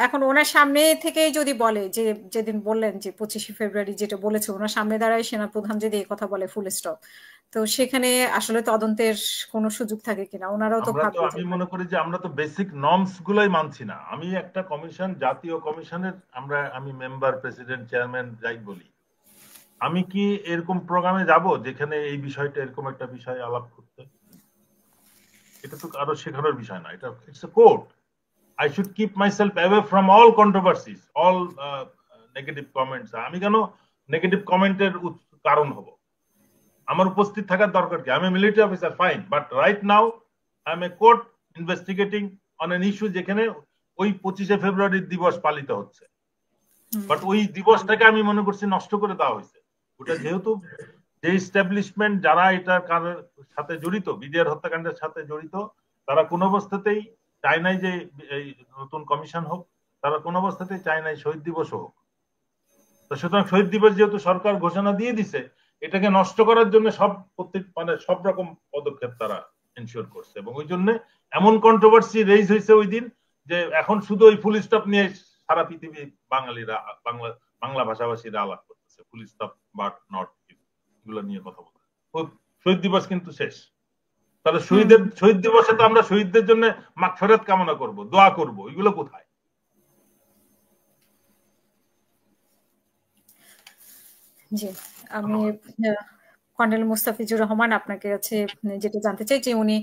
এখন ওনার সামনে থেকেই যদি বলে, যে যেদিন বললেন যে 25শে ফেব্রুয়ারি যেটা বলেছে, ওনার সামনে দাঁড়ায় সেনাপ্রধান যদি এই কথা বলে ফুল স্টপ, তো সেখানে আসলে তদন্তের কোনো সুযোগ থাকে কিনা ওনারাও তো ভাববে। আমি মনে করি যে আমরা তো বেসিক নর্মস গুলাই মানছি না। আমি একটা কমিশন, জাতীয় কমিশনের আমি মেম্বার, প্রেসিডেন্ট, চেয়ারম্যান যাই বলি, আমি কি এরকম প্রোগ্রামে যাব যেখানে এই বিষয়টা, এরকম একটা বিষয় আলাপ করতে? এটা তো আরো শেখানোর বিষয় না, এটা it's a court. I should keep myself away from all controversies, all negative comments. আমি কেন নেগেটিভ কমেন্টের কারণ হব? আমার উপস্থিত থাকার দরকার কি? আমি military officer, fine, but right now I M A court investigating on an issue যেখানে ওই 25শে ফেব্রুয়ারির দিবস পালিত হচ্ছে। বাট ওই দিবসটাকে আমি মনে করছি নষ্ট করে দেওয়া হয়েছে। ওটা যেহেতু যে এস্টাবলিশমেন্ট যারা এটার সাথে জড়িত, বিডিআর হত্যাকাণ্ডের সাথে জড়িত, তারা কোন অবস্থাতেই চায় নাই যে এই নতুন কমিশন হোক, তারা কোন অবস্থাতেই চায় নাই শহীদ দিবস হোক। তো সুতরাং শহীদ দিবস যেহেতু সরকার ঘোষণা দিয়ে দিছে, এটাকে নষ্ট করার জন্য সব রকম পদক্ষেপ তারা এনশিওর করছে, এবং ওই জন্য এমন কন্ট্রোভার্সি রেইজ হয়েছে ওই দিন যে এখন শুধু ওই ফুল স্টপ নিয়ে সারা পৃথিবী বাঙালিরা, বাংলা ভাষাভাষীরা আলাপ করতেছে, ফুল স্টপ বাট নট, এগুলো নিয়ে কথা বলতে। শহীদ দিবস কিন্তু শেষ। তাহলে শহীদ দিবসে তো আমরা শহীদদের জন্য মাগফিরাত কামনা করব, দোয়া করব, এগুলো কোথায়? জি, আমি কর্নেল মুস্তাফিজুর রহমান, আপনাকে কাছে যেটা জানতে চাই যে উনি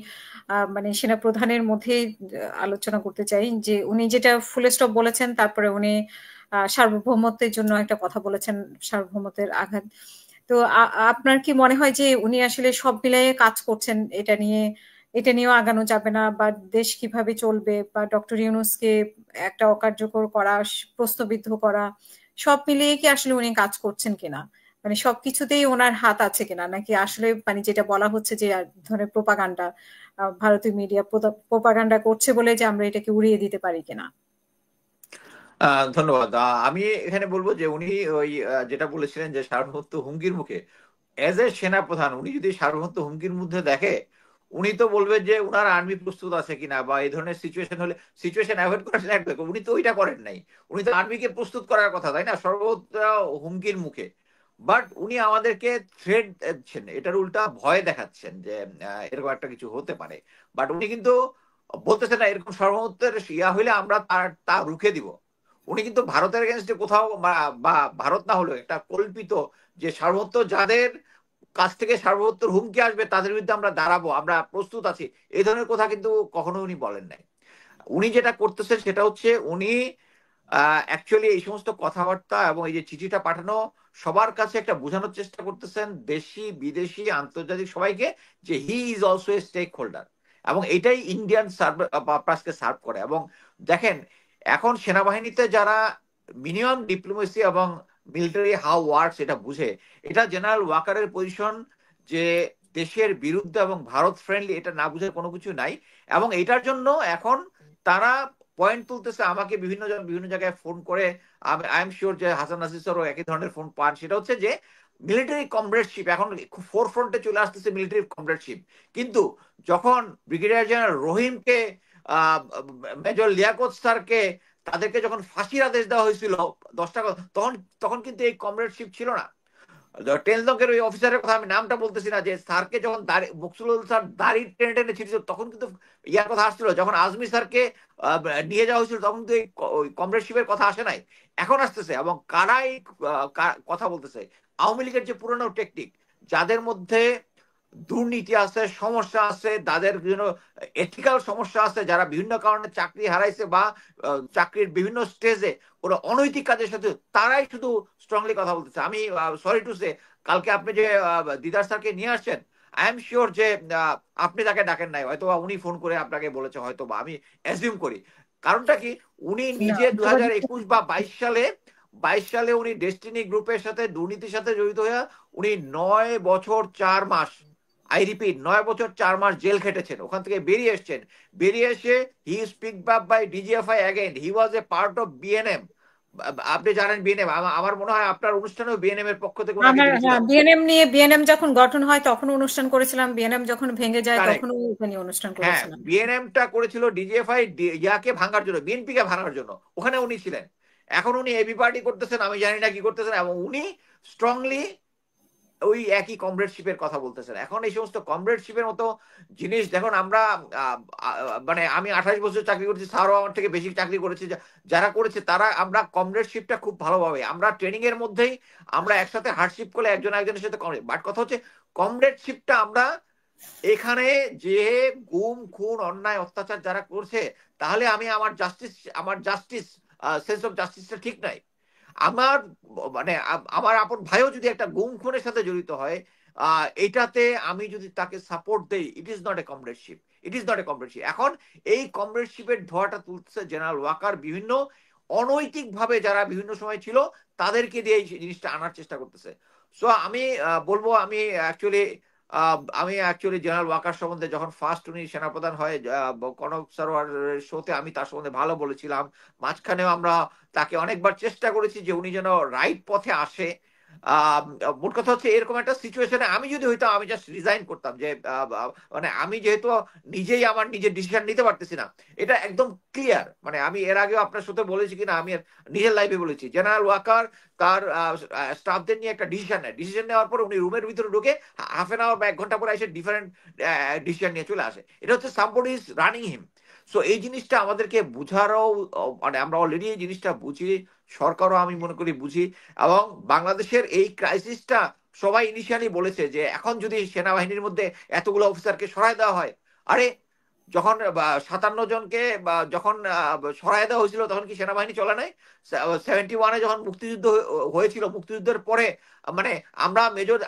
মানে সেনা প্রধানের মধ্যে আলোচনা করতে চাই যে উনি যেটা ফুল স্টপ বলেছেন, তারপরে উনি সার্বভৌমত্বের জন্য একটা কথা বলেছেন, সার্বভৌমত্বের আঘাত। তো আপনার কি মনে হয় যে উনি আসলে সব মিলিয়ে কাজ করছেন এটা নিয়েও আগানো যাবে না, বা দেশ কিভাবে চলবে, বা ডক্টর ইউনূসকে একটা অকার্যকর করা, প্রশ্নবিদ্ধ করা, সব মিলিয়ে কি আসলে উনি কাজ করছেন কিনা, মানে সবকিছুতেই ওনার হাত আছে কিনা, নাকি আসলে মানে যেটা বলা হচ্ছে যে এক ধরনের প্রোপাগান্ডা, ভারতীয় মিডিয়া প্রোপাগান্ডা করছে বলে যে আমরা এটাকে উড়িয়ে দিতে পারি কিনা? ধন্যবাদ। আমি এখানে বলবো যে উনি ওই যেটা বলেছিলেন যে সার্বভৌমত্ব হুমকির মুখে, এজ এ সেনা প্রধান উনি যদি সার্বভৌমত্ব হুমকির মধ্যে দেখে, উনি তো বলবে যে উনার আর্মি প্রস্তুত আছে কিনা, বা এই ধরনের সিচুয়েশন হলে সিচুয়েশন অ্যাভয়েড করার লাগবে। উনি তো ওইটা করেন নাই। উনি তো আর্মিকে প্রস্তুত করার কথা, তাই না, সর্বত্র হুমকির মুখে। বাট উনি আমাদেরকে থ্রেট দিচ্ছেন, এটার উল্টা ভয় দেখাচ্ছেন যে এরকম একটা কিছু হতে পারে। বাট উনি কিন্তু বলতেছেন না এরকম সার্বভৌমত্বের ইয়া হইলে আমরা তা রুখে দিব। উনি কিন্তু ভারতের এগেনস্টে কোথাও বা ভারত না হলেও একটা কল্পিত যে সার্বভৌমত্ব যাদের কাছ থেকে সার্বভৌমত্বের হুমকি আসবে তাদের বিরুদ্ধে আমরা দাঁড়াবো, আমরা প্রস্তুত আছি, এই ধরনের কথা কিন্তু কখনো উনি বলেন নাই। উনি যেটা করতেছেন সেটা হচ্ছে উনি অ্যাকচুয়ালি এই সমস্ত কথাবার্তা এবং এই যে চিঠিটা পাঠানো সবার কাছে একটা বোঝানোর চেষ্টা করতেছেন, দেশি বিদেশি আন্তর্জাতিক সবাইকে, যে he is also a stakeholder. এবং এটাই ইন্ডিয়ান প্রাসকে সার্ভ করে। এবং দেখেন, এখন সেনাবাহিনীতে যারা মিনিমাম ডিপ্লোমেসি এবং মিলিটারি হাউ ওয়ার্কস এটা বুঝে, এটা জেনারেল ওয়াকারের পজিশন যে দেশের বিরুদ্ধে এবং ভারত ফ্রেন্ডলি, এটা না বুঝে কোনো কিছু নাই। এবং এটার জন্য এখন তারা পয়েন্ট তুলতেছে, আমাকে বিভিন্ন জন বিভিন্ন জায়গায় ফোন করে, আই এম শিওর যে হাসান নাসির স্যারও একই ধরনের ফোন পান। সেটা হচ্ছে যে মিলিটারি কমরেডশিপ এখন খুব ফোর ফ্রন্টে চলে আসতেছে, মিলিটারি কমরেডশিপ। কিন্তু যখন ব্রিগেডিয়ার জেনারেল রহিমকে, মেজর লিয়াকত স্যারকে, তাদেরকে যখন ফাঁসির আদেশ দেওয়া হয়েছিল 10টা, তখন তখন কিন্তু এই কমরেডশিপ ছিল না। টেনজঙ্গের ওই অফিসারের কথা আমি নামটা বলতেছি না, যে স্যারকে যখন বকসুল স্যার দাড়ি টেনে টেনে ছিঁড়ছিল, তখন কিন্তু ইয়ার কথা আসছিল। যখন আজমি স্যারকে নিয়ে যাওয়া হয়েছিল, তখন কিন্তু এই কমরেডশিপের কথা আসে নাই, এখন আসতেছে। এবং কারাই কথা বলতেছে, আওয়ামী লীগের যে পুরনো টেকনিক, যাদের মধ্যে দুর্নীতি আছে, সমস্যা আছে, তাদের বিভিন্ন এথিক্যাল সমস্যা আছে, যারা বিভিন্ন কারণে চাকরি হারাইছে বা চাকরির বিভিন্ন স্টেজে ওরা অনৈতিক কাজের সাথে, তারাই শুধু স্ট্রংলি কথা বলতেছে। আমি সরি টু সে, কালকে আপনি যে দিদার স্যারকে নিয়ে আসছেন, আই এম শিওর যে আপনি তাকে ডাকেন নাই, হয়তো উনি ফোন করে আপনাকে বলেছে, হয়তো বা আমি অ্যাজিউম করি। কারণটা কি, উনি নিজে 2021 বা 22 সালে উনি ডেস্টিনি গ্রুপের সাথে দুর্নীতির সাথে জড়িত হয়ে উনি 9 বছর 4 মাস, আই রিপিট 9 বছর 4 মাস জেল খেটেছেন। ওখান থেকে বেরিয়ে এসছেন। বেরিয়ে এসে he speak up by DGFI again, he was a part of BNM. আপনি জানেন বিএনএম, আমার মনে হয় আপনার অনুষ্ঠানেও বিএনএম এর পক্ষ থেকে ওনাকে দেখেছিলাম। বিএনএম যখন গঠন হয় তখন অনুষ্ঠান করেছিলাম, বিএনএম যখন ভেঙে যায় তখন ওখানে অনুষ্ঠান হ্যাঁ, করেছিলাম। বিএনএমটা করেছিল ডিজিএফআই ইয়াকে ভাঙার জন্য, বিএনপি কে ভাঙার জন্য, ওখানে উনি ছিলেন। এখন উনি এবি পার্টি করতেছেন, আমি জানি না কি করতেছেন, এবং উনি স্ট্রংলি ওই একই কমরেডশিপের কথা বলতেছেন। এখন এই সমস্ত কমরেডশিপের মতো জিনিস দেখুন, আমরা মানে আমি 28 বছর চাকরি করেছি, স্যারও আমার থেকে বেশি চাকরি করেছে, যারা করেছে তারা, আমরা কমরেডশিপটা খুব ভালোভাবে, আমরা ট্রেনিং এর মধ্যেই আমরা একসাথে হার্ডশিপ করলে একজন একজনের সাথে কমরেড। বাট কথা হচ্ছে কমরেডশিপটা আমরা এখানে যে গুম খুন অন্যায় অত্যাচার যারা করছে, তাহলে আমি আমার জাস্টিস সেন্স অফ জাস্টিসটা ঠিক নাই। আমার মানে আমার আপন ভাইও যদি একটা গুম খুনের সাথে জড়িত হয়, এটাতে আমি যদি তাকে সাপোর্ট দেই, it is not a কমরেডশিপ, it is not a কমরেডশিপ। এখন এই কমরেডশিপের ধোঁয়াটা তুলছে জেনারেল ওয়াকার, বিভিন্ন অনৈতিক ভাবে যারা বিভিন্ন সময় ছিল তাদেরকে দিয়ে এই জিনিসটা আনার চেষ্টা করতেছে। সো আমি বলবো, আমি অ্যাকচুয়ালি জেনারেল ওয়াকার সম্বন্ধে যখন ফার্স্ট উনি সেনাপ্রধান হয় কনক সারোয়ারের শোতে, আমি তার সম্বন্ধে ভালো বলেছিলাম। মাঝখানেও আমরা তাকে অনেকবার চেষ্টা করেছি যে উনি যেন রাইট পথে আসে। মোট কথা হচ্ছে, এরকম একটা সিচুয়েশনে আমি যদি হইতাম, আমি জাস্ট রিজাইন করতাম। যে মানে আমি যেহেতু নিজেই আমার নিজের ডিসিশন নিতে পারতেছি না, এটা একদম ক্লিয়ার। মানে আমি এর আগেও আপনার সাথে বলেছি কিনা, আমি নিজের লাইফে বলেছি, জেনারেল ওয়াকার তার স্টাফদের নিয়ে একটা ডিসিশন নেওয়ার পর উনি রুমের ভিতরে ঢুকে হাফ এন আওয়ার বা 1 ঘন্টা পরে এসে ডিফারেন্ট ডিসিশন নিয়ে চলে আসে। এটা হচ্ছে somebody is running him. So এই জিনিসটা আমাদেরকে বুঝারও, মানে আমরা অলরেডি এই জিনিসটা বুঝি, সরকারও আমি মনে করি বুঝি। এবং বাংলাদেশের এই ক্রাইসিসটা সবাই ইনিশিয়ালি বলেছে যে এখন যদি সেনাবাহিনীর মধ্যে এতগুলো অফিসারকে সরায় দেওয়া হয়, আরে যখন 57 জনকে যখন সরায় দেওয়া হয়েছিল তখন কি সেনাবাহিনী চলে নাই? 71-এ যখন মুক্তিযুদ্ধ হয়েছিল, মুক্তিযুদ্ধের পরে মানে আমরা মেজর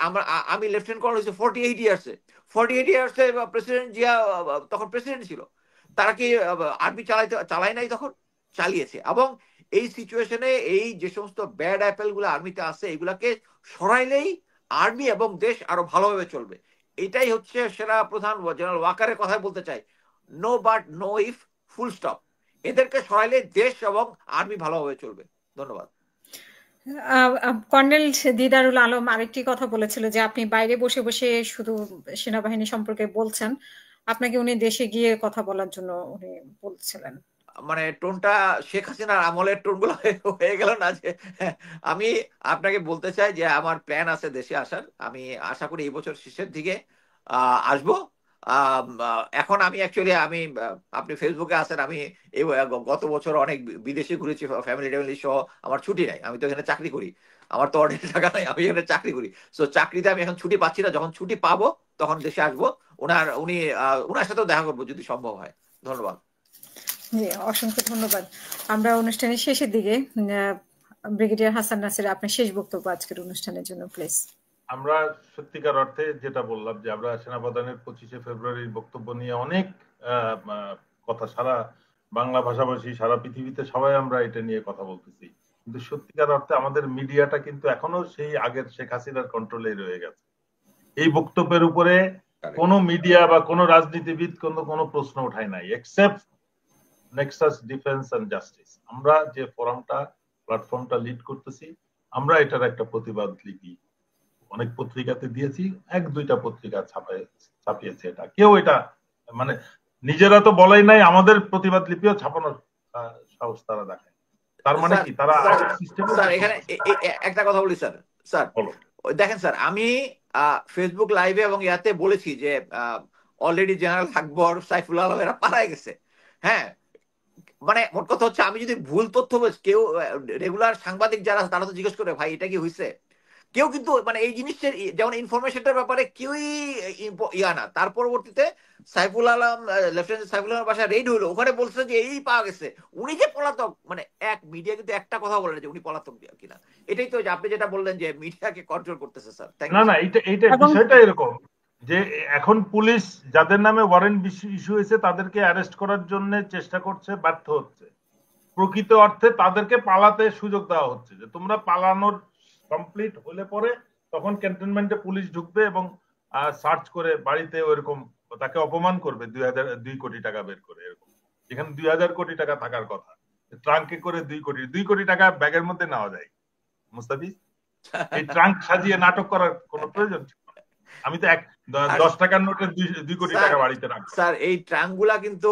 আমি লেফটেন্যান্ট কর্নেল হয়েছে 48 ইয়ার্সে। 48 ইয়ার্সে প্রেসিডেন্ট জিয়া তখন প্রেসিডেন্ট ছিল, তারা কি আর্মি চালায় নাই? তখন চালিয়েছে। এবং এই সিচুয়েশনে এই যে সমস্ত ব্যাড অ্যাপেল গুলো আর্মিতে আছে এগুলাকে সরাইলেই আর্মি এবং দেশ আরো ভালোভাবে চলবে। এটাই হচ্ছে সেনা প্রধান জেনারেল ওয়াকারের কথাই বলতে চাই, no but no if, full stop. এদেরকে সরাইলে দেশ এবং আর্মি ভালোভাবে চলবে। ধন্যবাদ। কর্নেল দিদারুল আলম আরেকটি কথা বলেছিল যে আপনি বাইরে বসে বসে শুধু সেনাবাহিনী সম্পর্কে বলছেন, আপনাকে উনি দেশে গিয়ে কথা বলার জন্য উনি বলছিলেন। মানে টোনটা শেখ হাসিনার আমলের টোন গুলো হয়ে গেল না? যে আমি আপনাকে বলতে চাই যে আমার প্ল্যান আছে দেশে আসার। আমি আশা করি এই বছর শেষের দিকে আসবো। এখন আমি অ্যাকচুয়ালি আপনি ফেসবুকে আছেন, আমি এই গত বছর অনেক বিদেশে ঘুরেছি ফ্যামিলি ট্যামিলি সহ। আমার ছুটি নাই, আমি তো এখানে চাকরি করি, আমার তো অনেক টাকা নাই, আমি এখানে চাকরি করি। সো চাকরিতে আমি এখন ছুটি পাচ্ছি না, যখন ছুটি পাবো তখন দেশে আসবো। উনার সাথেও দেখা করবো যদি সম্ভব হয়। ধন্যবাদ। জি, অসংখ্য ধন্যবাদ। আমরা অনুষ্ঠানের শেষের দিকে ব্রিগেডিয়ার হাসান নাসির, আপনার শেষ বক্তব্য আজকের অনুষ্ঠানের জন্য প্লিজ। আমরা সত্যিকার অর্থে যেটা বললাম যে আমরা সেনাপ্রধানের 25শে ফেব্রুয়ারির বক্তব্য নিয়ে অনেক কথা, সারা বাংলা ভাষাভাষী সারা পৃথিবীতে সবাই আমরা এটা নিয়ে কথা বলতেছি, কিন্তু সত্যিকার অর্থে আমাদের মিডিয়াটা কিন্তু এখনো সেই আগের শেখ হাসিনার কন্ট্রোলেই রয়ে গেছে। এই বক্তব্যের উপরে কোনো মিডিয়া বা কোনো রাজনীতিবিদ কোনো প্রশ্ন ওঠায় নাই, except nexus defence and justice. আমরা যে প্ল্যাটফর্মটা লিড করতেছি, আমরা এটার একটা প্রতিবাদ লিখি অনেক পত্রিকাতে দিয়েছি, 1-2টা পত্রিকা ছাপিয়েছে। এটা কেউ এটা মানে নিজেরা তো বলাই নাই, আমাদের প্রতিবাদ লিপিও ছাপানোর সাহস তারা দেখায়। তার মানে কি তারা এখানে একটা কথা বলি স্যার। স্যার দেখেন স্যার, আমি ফেসবুক লাইভে এবং ইয়াতে বলেছি যে অলরেডি জেনারেল আকবর, সাইফুল আলম এরা পালায় গেছে। হ্যাঁ, মানে মোট কথা হচ্ছে আমি যদি ভুল তথ্য কেউ রেগুলার সাংবাদিক যারা তারা তো জিজ্ঞেস করে ভাই এটা কি হয়েছে, কেউ কিন্তু মানে এই জিনিসটার যেমন ইনফরমেশনটার ব্যাপারে কেউই না। তার পরবর্তীতে সাইফুল আলম, লেফটেন্যান্ট সাইফুল আলমের বাসায় রেড হইলো, ওখানে বলছে যে এই পাওয়া গেছে, উনি যে পলাতক। মানে এক মিডিয়া কিন্তু একটা কথা বলে যে উনি পলাতক কিনা। এটাই তো আপনি যেটা বললেন যে মিডিয়াকে কন্ট্রোল করতেছে স্যার। না এইটা বিষয়টা এরকম যে এখন পুলিশ যাদের নামে ওয়ারেন্ট ইস্যু হয়েছে তাদেরকে অ্যারেস্ট করার জন্য চেষ্টা করছে, ব্যর্থ হচ্ছে। প্রকৃত অর্থে তাদেরকে পালাতে সুযোগ দেওয়া হচ্ছে যে তোমরা পালানোর কমপ্লিট হলে পরে তখন ক্যান্টনমেন্টে পুলিশ ঢুকবে এবং সার্চ করে বাড়িতে ওইরকম তাকে অপমান করবে 2 কোটি টাকা বের করে, এরকম যেখানে 2000 কোটি টাকা থাকার কথা, ট্রাঙ্কে করে 2 কোটি টাকা ব্যাগের মধ্যে নেওয়া যায়। মুস্তাফিজ, এই ট্রাঙ্ক সাজিয়ে নাটক করার কোনো প্রয়োজন ছিল? আমি তো 10 টাকার নোটে 2 কোটি টাকা বাড়িতে রাখবো। স্যার এই ট্রাঙ্ক গুলা কিন্তু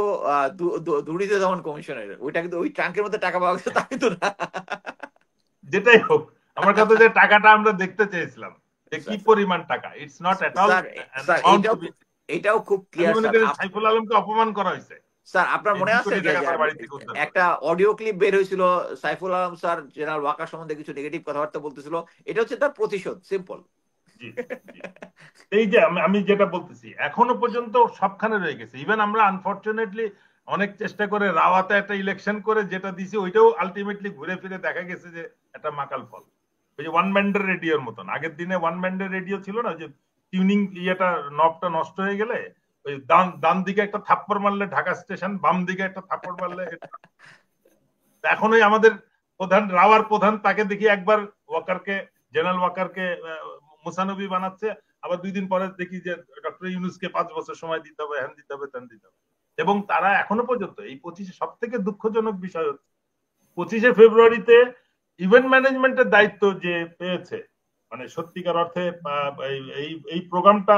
দুর্নীতি দমন কমিশনের, ওইটা কিন্তু ওই ট্রাঙ্কের মধ্যে টাকা পাওয়া গেছে তা কিন্তু না। যেটাই হোক, আমার কাছে যে টাকাটা আমরা দেখতে চেয়েছিলাম যে কি পরিমাণ টাকা, ইটস নট এট অল। এটাও খুব ক্লিয়ার স্যার, সাইফুল আলমকে অপমান করা হয়েছে। স্যার আপনার মনে আছে একটা অডিও ক্লিপ বের হয়েছিল, সাইফুল আলম স্যার জেনারেল ওয়াকার সম্বন্ধে কিছু নেগেটিভ কথাবার্তা বলতেছিল, এটা হচ্ছে তার প্রতিশোধ, সিম্পল। এই যে আমি যেটা বলতেছি এখনো পর্যন্ত সবখানে রয়ে গেছে। ইভেন আমরা আনফরচুনেটলি অনেক চেষ্টা করে রাওয়াতে একটা ইলেকশন করে যেটা দিছি ওইটাও আলটিমেটলি ঘুরে ফিরে দেখা গেছে যে একটা মাকাল ফল। ওই যে ওয়ান ব্যান্ডের রেডিওর মতন, আগের দিনে ওয়ান ব্যান্ডের রেডিও ছিল না, যে টিউনিং নবটা নষ্ট হয়ে গেলে ওই ডান দিকে একটা থাপ্পড় মারলে ঢাকা স্টেশন, বাম দিকে একটা থাপ্পড় মারলে। এখন ওই আমাদের প্রধান রাওয়ার প্রধান, তাকে দেখি একবার ওয়াকারকে, জেনারেল ওয়াকারকে মুসানবী বানাচ্ছে, আবার 2 দিন পরে দেখি যে ডক্টর ইউনূসকে 5 বছর সময় দিতে হবে, হ্যান দিতে হবে, ত্যান দিতে হবে। এবং তারা এখনো পর্যন্ত এই 25-এ সব থেকে দুঃখজনক বিষয় হচ্ছে 25শে ফেব্রুয়ারিতে ইভেন্ট ম্যানেজমেন্টের দায়িত্ব যে পেয়েছে, মানে সত্যিকার অর্থে এই প্রোগ্রামটা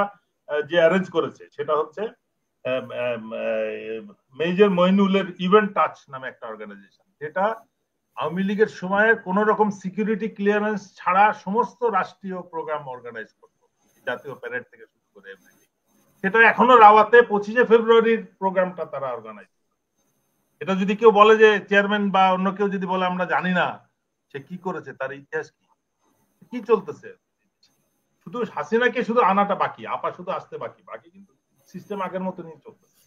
যে অ্যারেঞ্জ করেছে সেটা হচ্ছে মেজর মইনুলের ইভেন্ট টাচ নামে একটা অর্গানাইজেশন, যেটা আওয়ামী লীগের সময়ে কোন রকম সিকিউরিটি ক্লিয়ারেন্স ছাড়া সমস্ত রাষ্ট্রীয় প্রোগ্রাম অর্গানাইজ করতো, জাতীয় প্যারেড থেকে শুরু করে এভরিথিং। সেটা এখনো রাওয়াতে 25শে ফেব্রুয়ারির প্রোগ্রামটা তারা অর্গানাইজ। এটা যদি কেউ বলে যে চেয়ারম্যান বা অন্য কেউ যদি বলে আমরা জানি না সে কি করেছে, তার ইতিহাস কি চলতেছে, শুধু হাসিনাকে শুধু আনাটা বাকি, আপা শুধু আসতে বাকি, বাকি কিন্তু সিস্টেম আগের মতো নিয়ে চলতেছে।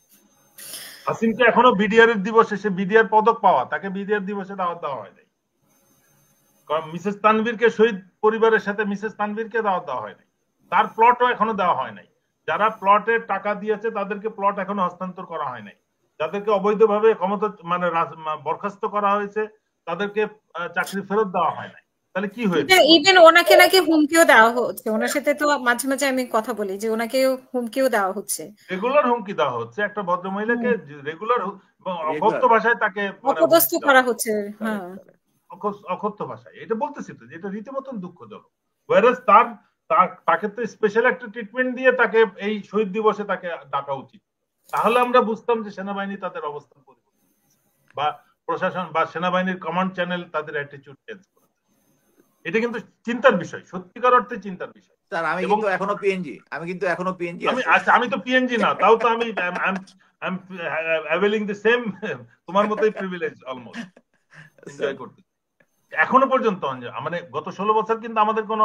হাসিনকে এখনো বিডিআর এর দিবসে সে বিডিআর পদক পাওয়া, তাকে বিডিআর দিবসে দাওয়াত দেওয়া হয় নাই। কারণ মিসেস তানভীরকে, শহীদ পরিবারের সাথে মিসেস তানভীরকে দাওয়াত দেওয়া হয় নাই, তার প্লটও এখনো দেওয়া হয় নাই। যারা প্লটের টাকা দিয়েছে তাদেরকে প্লট এখনো হস্তান্তর করা হয় নাই। যাদেরকে অবৈধভাবে ক্ষমতা মানে বরখাস্ত করা হয়েছে তাদেরকে চাকরি ফেরত দেওয়া হয় নাই। তাহলে কি হয়েছে? ইভেন ওনাকে নাকি হুমকিও দেওয়া হচ্ছে, ওনার সাথে তো মাঝে মাঝে আমি কথা বলি যে ওনাকে হুমকিও দেওয়া হচ্ছে, রেগুলার হুমকি দেওয়া হচ্ছে। একটা ভদ্রমহিলাকে রেগুলার অকথ্য ভাষায় তাকে অপদস্থ করা হচ্ছে। হ্যাঁ, অকথ্য ভাষায়। এটা বলতেছি তো, যেটা রীতিমতন দুঃখজনক। ওয়ারাস তাকে তো স্পেশাল একটা ট্রিটমেন্ট দিয়ে তাকে এই শহীদ দিবসে তাকে ডাকা উচিত। তাহলে আমরা বুঝতাম যে সেনাবাহিনী তাদের অবস্থান পরিবর্তন করেছে, বা প্রশাসন বা সেনাবাহিনীর কমান্ড চ্যানেল তাদের অ্যাটিটিউড চেঞ্জ করেছে। এটা কিন্তু চিন্তার বিষয়, সত্যিকার অর্থে চিন্তার বিষয়। স্যার আমি কিন্তু এখনো পিএনজি, আমি তো পিএনজি না, তাও তো আমি অ্যাভেলিং দ্য সেম তোমার মতোই প্রিভিলেজ অলমোস্ট এনজয় করতে এখনো পর্যন্ত। মানে গত 16 বছর কিন্তু আমাদের কোনো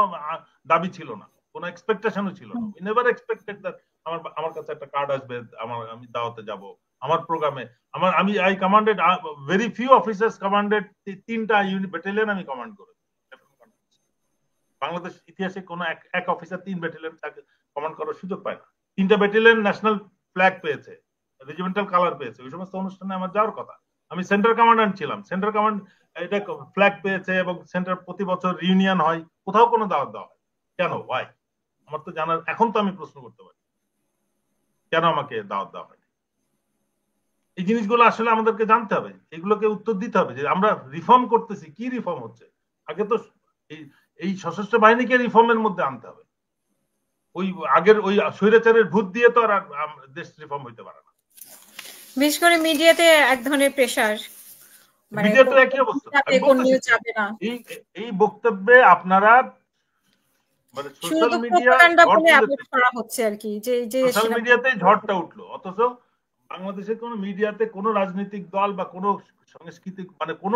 দাবি ছিল না, কোনো এক্সপেকটেশনও ছিল না। উই নেভার এক্সপেক্টেড দ্যাট আমার কাছে একটা কার্ড আসবে, আমি দাওয়াতে যাব, আমার প্রোগ্রামে আমি I commanded very few officers commanded 3টা ইউনিট ব্যাটালিয়ন আমি কমান্ড করেছি। বাংলাদেশ ইতিহাসে কোনো এক অফিসার 3 ব্যাটালিয়ন তাকে কমান্ড করার সুযোগ পায় না। 3টা ব্যাটালিয়ন ন্যাশনাল ফ্ল্যাগ পেয়েছে, রেজিমেন্টাল কালার পেয়েছে। ওই সমস্ত অনুষ্ঠানে আমার যাওয়ার কথা। আমি সেন্টার কমান্ডান্ট ছিলাম, সেন্টার কমান্ড এটা ফ্ল্যাগ পেয়েছে এবং সেন্টার প্রতি বছর রিউনিয়ন হয়, কোথাও কোনো দাওয়াত দেওয়া হয় কেন? ওয়াই? আমার তো জানার, এখন তো আমি প্রশ্ন করতে পারি কেন আমাকে দাওয়াত দেওয়া হয়। এই জিনিসগুলো আসলে আমাদেরকে জানতে হবে, এগুলোকে উত্তর দিতে হবে যে আমরা রিফর্ম করতেছি, কি রিফর্ম হচ্ছে। আগে তো এই সশস্ত্র বাহিনীকে রিফর্মের মধ্যে আনতে হবে। ওই আগের ওই স্বৈরাচারের ভূত দিয়ে তো আর দেশ রিফর্ম হইতে পারে না। বিশেষ করে মিডিয়াতে এক ধরনের প্রেসার, মিডিয়াতে একই অবস্থা। এই বক্তব্যে আপনারা মানে সোশ্যাল মিডিয়াতে ঝড়টা উঠলো, অথচ বাংলাদেশের কোন মিডিয়াতে কোন রাজনৈতিক দল বা কোন সাংস্কৃতিক মানে কোন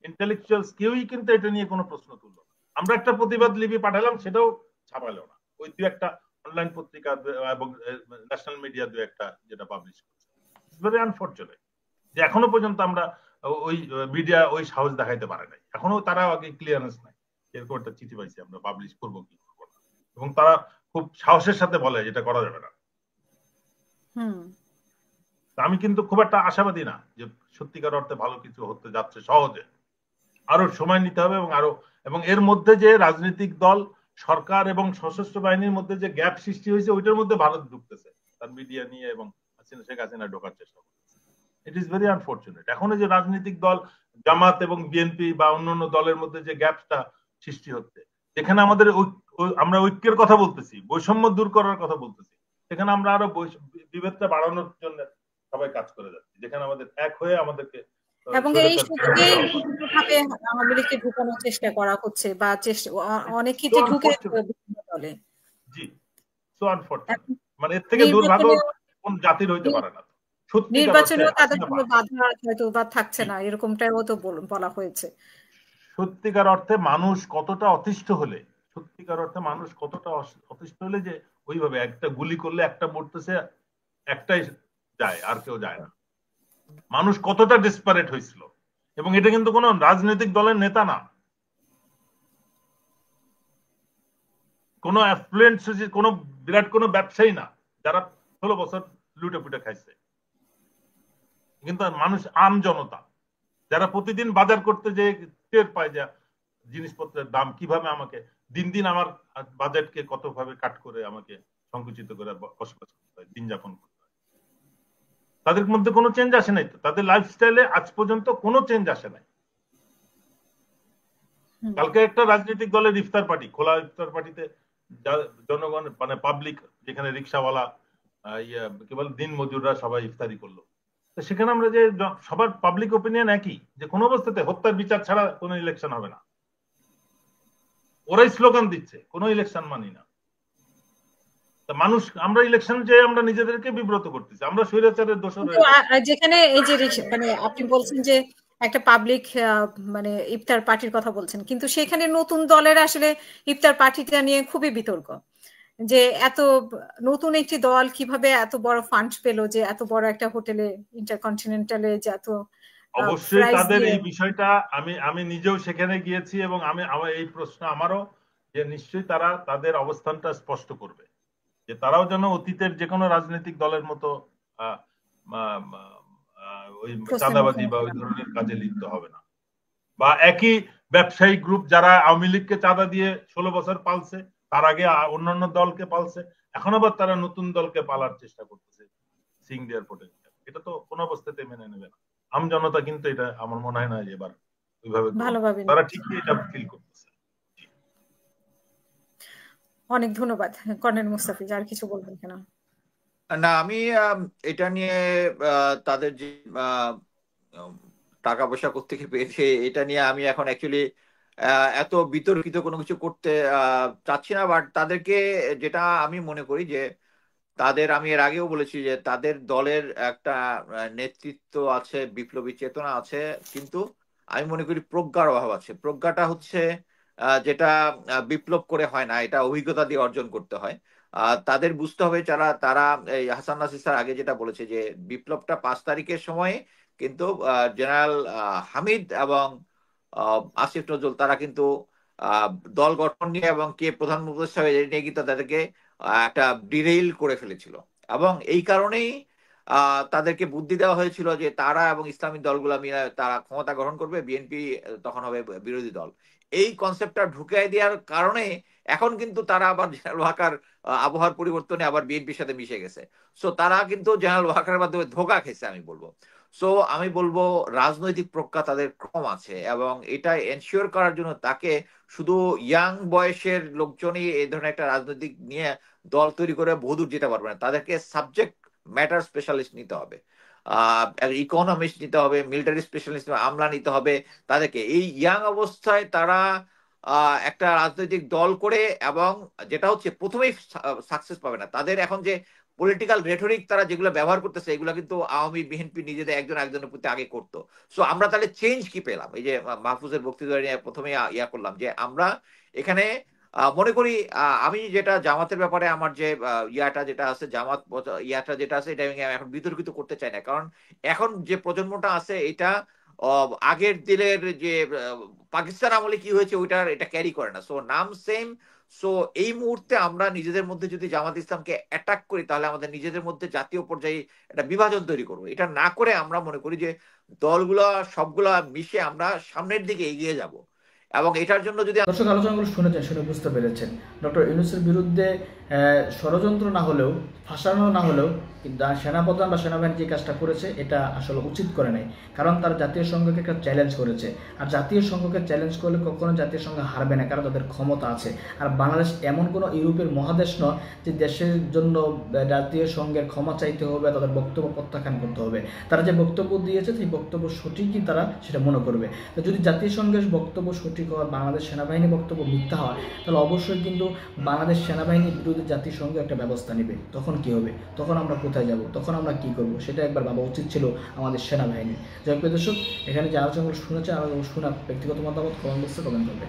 ইন্টেলেকচুয়ালস কেউই কিন্তু এটা নিয়ে কোনো প্রশ্ন তুললো না। আমরা একটা প্রতিবাদ লিপি পাঠালাম, সেটাও ছাপালো না। ওই 2-1টা অনলাইন পত্রিকা এবং ন্যাশনাল মিডিয়া 2-1টা যেটা পাবলিশ করছে। ইটস ভেরি আনফরচুনেট যে এখনো পর্যন্ত আমরা ওই মিডিয়া ওই সাহস দেখাইতে পারে নাই। এখনো তারা আগে ক্লিয়ারেন্স নাই, এরকম একটা চিঠি পাইছি আমরা, পাবলিশ করবো কি করবো না। এবং তারা খুব সাহসের সাথে বলে যেটা করা যাবে না। আমি কিন্তু খুব একটা আশাবাদী না যে সত্যিকার অর্থে ভালো কিছু হতে যাচ্ছে সহজে। আরো সময় নিতে হবে এবং এর মধ্যে যে রাজনৈতিক দল, সরকার এবং সশস্ত্র বাহিনীর মধ্যে যে গ্যাপ সৃষ্টি হয়েছে, ওইটার মধ্যে ভারত ঢুকতেছে তার মিডিয়া নিয়ে এবং শেখ হাসিনা ঢোকার চেষ্টা করতেছে। It is very unfortunate. এখনো যে রাজনৈতিক দল জামাত এবং বিএনপি বা অন্যান্য দলের মধ্যে যে গ্যাপটা সৃষ্টি হচ্ছে, যেখানে আমাদের আমরা ঐক্যের কথা বলতেছি, বৈষম্য দূর করার কথা বলতেছি, সেখানে আমরা আরো বিভেদটা বাড়ানোর জন্য সবাই কাজ করে যাচ্ছি, যেখানে আমাদের এক হয়ে আমাদেরকে এবং এই সুযোগে আওয়ামী লীগকে ঢুকানোর চেষ্টা করা হচ্ছে বা অনেক কিছু ঢুকে বলে। জি, সো আনফরচুনেট। মানে এর থেকে দুর্ভাগ্য কোন জাতির হইতে পারে না। নির্বাচনেও তাদের কোনো বাধা হয়তো বা থাকছে না, এরকমটাও তো বলা হয়েছে। সত্যিকার অর্থে মানুষ কতটা অতিষ্ঠ হলে, সত্যিকার অর্থে মানুষ কতটা অতিষ্ঠ হলে যে ওইভাবে একটা গুলি করলে একটা মরতেছে, একটাই যায় আর কেউ যায় না। মানুষ কতটা ডেসপারেট হয়েছিল। এবং এটা কিন্তু কোন রাজনৈতিক দলের নেতা না, কোন অ্যাফ্লুয়েন্ট কোন বিরাট কোন ব্যবসায়ী না, যারা 16 বছর লুটে পুটে খাইছে। কিন্তু মানুষ, আম জনতা, যারা প্রতিদিন বাজার করতে যে টের পায় যে জিনিসপত্রের দাম কিভাবে আমাকে দিন দিন আমার বাজেটকে কতভাবে কাট করে আমাকে সংকুচিত করে বসবাস করতে হয়, দিন যাপন করতে হয়। তাদের মধ্যে কোনো চেঞ্জ আসে নাই তো, তাদের লাইফস্টাইলে আজ পর্যন্ত কোনো চেঞ্জ আসে নাই। কালকে একটা রাজনৈতিক দলের ইফতার পার্টি, খোলা ইফতার পার্টিতে জনগণ মানে পাবলিক, যেখানে রিক্সাওয়ালা কেবল দিন মজুররা সবাই ইফতারি করলো। সেখানে আমরা যে সবার পাবলিক ওপিনিয়ন একই, যে কোনো অবস্থাতে হত্যার বিচার ছাড়া কোনো ইলেকশন হবে না। ওরাই স্লোগান দিচ্ছে কোনো ইলেকশন মানি না। মানুষ, আমরা ইলেকশন যে আমরা নিজেদেরকে বিব্রত করতেছি, আমরা স্বৈরাচারের দোষর। যেখানে এই যে মানে আপনি বলছেন যে একটা পাবলিক মানে ইফতার পার্টির কথা বলছেন, কিন্তু সেখানে নতুন দলের আসলে ইফতার পার্টিটা নিয়ে খুবই বিতর্ক। যে এত নতুন একটি দল কিভাবে এত বড় ফান্ড পেলো, যে এত বড় একটা হোটেলে ইন্টারকন্টিনেন্টালে যে এত অবশ্যই প্রাইস তাদের দিয়ে। এই বিষয়টা আমি নিজেও সেখানে গিয়েছি এবং আমার এই প্রশ্ন আমারও, যে নিশ্চয়ই তারা তাদের অবস্থানটা স্পষ্ট করবে, যে তারাও যেন অতীতের যে কোনো রাজনৈতিক দলের মতো ওই প্রশ্নের চাঁদাবাজি বা মুখোমুখি ওই না। ধরনের কাজে লিপ্ত হবে না। বা একই ব্যবসায়ী গ্রুপ যারা আওয়ামী লীগকে চাঁদা দিয়ে 16 বছর পালছে, তার আগে অন্যান্য দলকে পালছে, এখন আবার তারা নতুন দলকে পালার চেষ্টা করতেছে সিং দেয়ার পোটেনশিয়াল। এটা তো কোনো অবস্থাতে মেনে নেবে না আমজনতা, কিন্তু এটা আমার মনে হয় না যে এবার ওইভাবে ভালোভাবে তারা ঠিকই এটা ফিল করতেছে। অনেক ধন্যবাদ কর্নেল মুস্তাফিজ, আর কিছু বলবেন কিনা? না, আমি এটা নিয়ে তাদের যে টাকা পয়সা কোত্থেকে পেয়েছে এটা নিয়ে আমি এখন অ্যাকচুয়ালি এত বিতর্কিত কোনো কিছু করতে চাচ্ছি না। বাট তাদেরকে যেটা আমি মনে করি যে তাদের, আমি এর আগেও বলেছি যে তাদের দলের একটা নেতৃত্ব আছে, বিপ্লবী চেতনা আছে, কিন্তু আমি মনে করি প্রজ্ঞার অভাব আছে। প্রজ্ঞাটা হচ্ছে যেটা বিপ্লব করে হয় না, এটা অভিজ্ঞতা দিয়ে অর্জন করতে হয়। তাদের বুঝতে হবে যারা তারা এই হাসান নাসির স্যার আগে যেটা বলেছে যে বিপ্লবটা 5 তারিখের সময় কিন্তু জেনারেল হামিদ এবং আসিফ নজরুল তারা কিন্তু আহ, দল গঠন নিয়ে এবং কে প্রধান উপদেষ্টা হবে এটা নিয়ে কিন্তু তাদেরকে একটা ডিরেইল করে ফেলেছিল। এবং এই কারণেই তাদেরকে বুদ্ধি দেওয়া হয়েছিল যে তারা এবং ইসলামী দলগুলো মিলে তারা ক্ষমতা গ্রহণ করবে, বিএনপি তখন হবে বিরোধী দল। এই কনসেপ্টটা ঢুকাই দেওয়ার কারণে এখন কিন্তু তারা আবার জেনারেল ওয়াকার আবহাওয়ার পরিবর্তনে আবার বিএনপির সাথে মিশে গেছে। সো তারা কিন্তু জেনারেল ওয়াকারের মাধ্যমে ধোঁকা খেয়েছে আমি বলবো। সো আমি বলবো রাজনৈতিক প্রজ্ঞা তাদের কম আছে, এবং এটা এনশিওর করার জন্য তাকে শুধু ইয়াং বয়সের লোকজনই এই ধরনের একটা রাজনৈতিক নিয়ে দল তৈরি করে বহুদূর যেতে পারবে না। তাদেরকে সাবজেক্ট ম্যাটার স্পেশালিস্ট নিতে হবে, ইকোনমিস্ট নিতে হবে, মিলিটারি স্পেশালিস্ট, আমলা নিতে হবে। তাদেরকে এই ইয়াং অবস্থায় তারা একটা রাজনৈতিক দল করে, এবং যেটা হচ্ছে প্রথমেই সাকসেস পাবে না। তাদের এখন যে পলিটিক্যাল রেটরিক তারা যেগুলো ব্যবহার করতেছে এগুলো কিন্তু আওয়ামী বিএনপি নিজেদের একজন একজনের প্রতি আগে করতো। সো আমরা তাহলে চেঞ্জ কি পেলাম? এই যে মাহফুজের বক্তৃতা নিয়ে প্রথমে ইয়া করলাম যে আমরা এখানে মনে করি, আমি যেটা জামাতের ব্যাপারে আমার যে ইয়াটা যেটা আছে, জামাত ইয়াটা যেটা আছে, এটা আমি এখন বিতর্কিত করতে চাই না। কারণ এখন যে প্রজন্মটা আছে এটা আগের দিনের যে পাকিস্তান আমলে কি হয়েছে ওইটার এটা ক্যারি করে না। সো নাম সেম। সো এই মুহূর্তে আমরা নিজেদের মধ্যে যদি জামাত ইসলামকে অ্যাটাক করি তাহলে আমাদের নিজেদের মধ্যে জাতীয় পর্যায়ে একটা বিভাজন তৈরি করবো। এটা না করে আমরা মনে করি যে দলগুলা সবগুলা মিশে আমরা সামনের দিকে এগিয়ে যাব। এবং এটার জন্য যদি দর্শক আলোচনাগুলো শুনেছেন, শুনে বুঝতে পেরেছেন ডক্টর ইউনূসের বিরুদ্ধে ষড়যন্ত্র না হলেও, ফাঁসানো না হলেও কিন্তু সেনাপ্রধান বা সেনাবাহিনী যে কাজটা করেছে এটা আসলে উচিত করে নাই। কারণ তার জাতীয় সংঘকে একটা চ্যালেঞ্জ করেছে, আর জাতীয় সংঘকে চ্যালেঞ্জ করলে কখনো জাতীয় সংঘ হারবে না, কারণ তাদের ক্ষমতা আছে। আর বাংলাদেশ এমন কোনো ইউরোপের মহাদেশ নয় যে দেশের জন্য জাতীয় সংঘের ক্ষমা চাইতে হবে, তাদের বক্তব্য প্রত্যাখ্যান করতে হবে। তারা যে বক্তব্য দিয়েছে সেই বক্তব্য সঠিকই তারা সেটা মনে করবে। তো যদি জাতীয় সংঘের বক্তব্য সঠিক হয়, বাংলাদেশ সেনাবাহিনীর বক্তব্য মিথ্যা হয়, তাহলে অবশ্যই কিন্তু বাংলাদেশ সেনাবাহিনীর বিরুদ্ধে জাতিসংঘ একটা ব্যবস্থা নেবে। তখন কি হবে? তখন আমরা কোথায় যাব? তখন আমরা কি করব? সেটা একবার ভাবা উচিত ছিল আমাদের সেনাবাহিনী। যাই হোক দর্শক, এখানে যে আলোচনাগুলো শুনেছে, আলোচনা শোনা ব্যক্তিগত মতামত কমেন্ট বক্সে কমেন্ট করবে।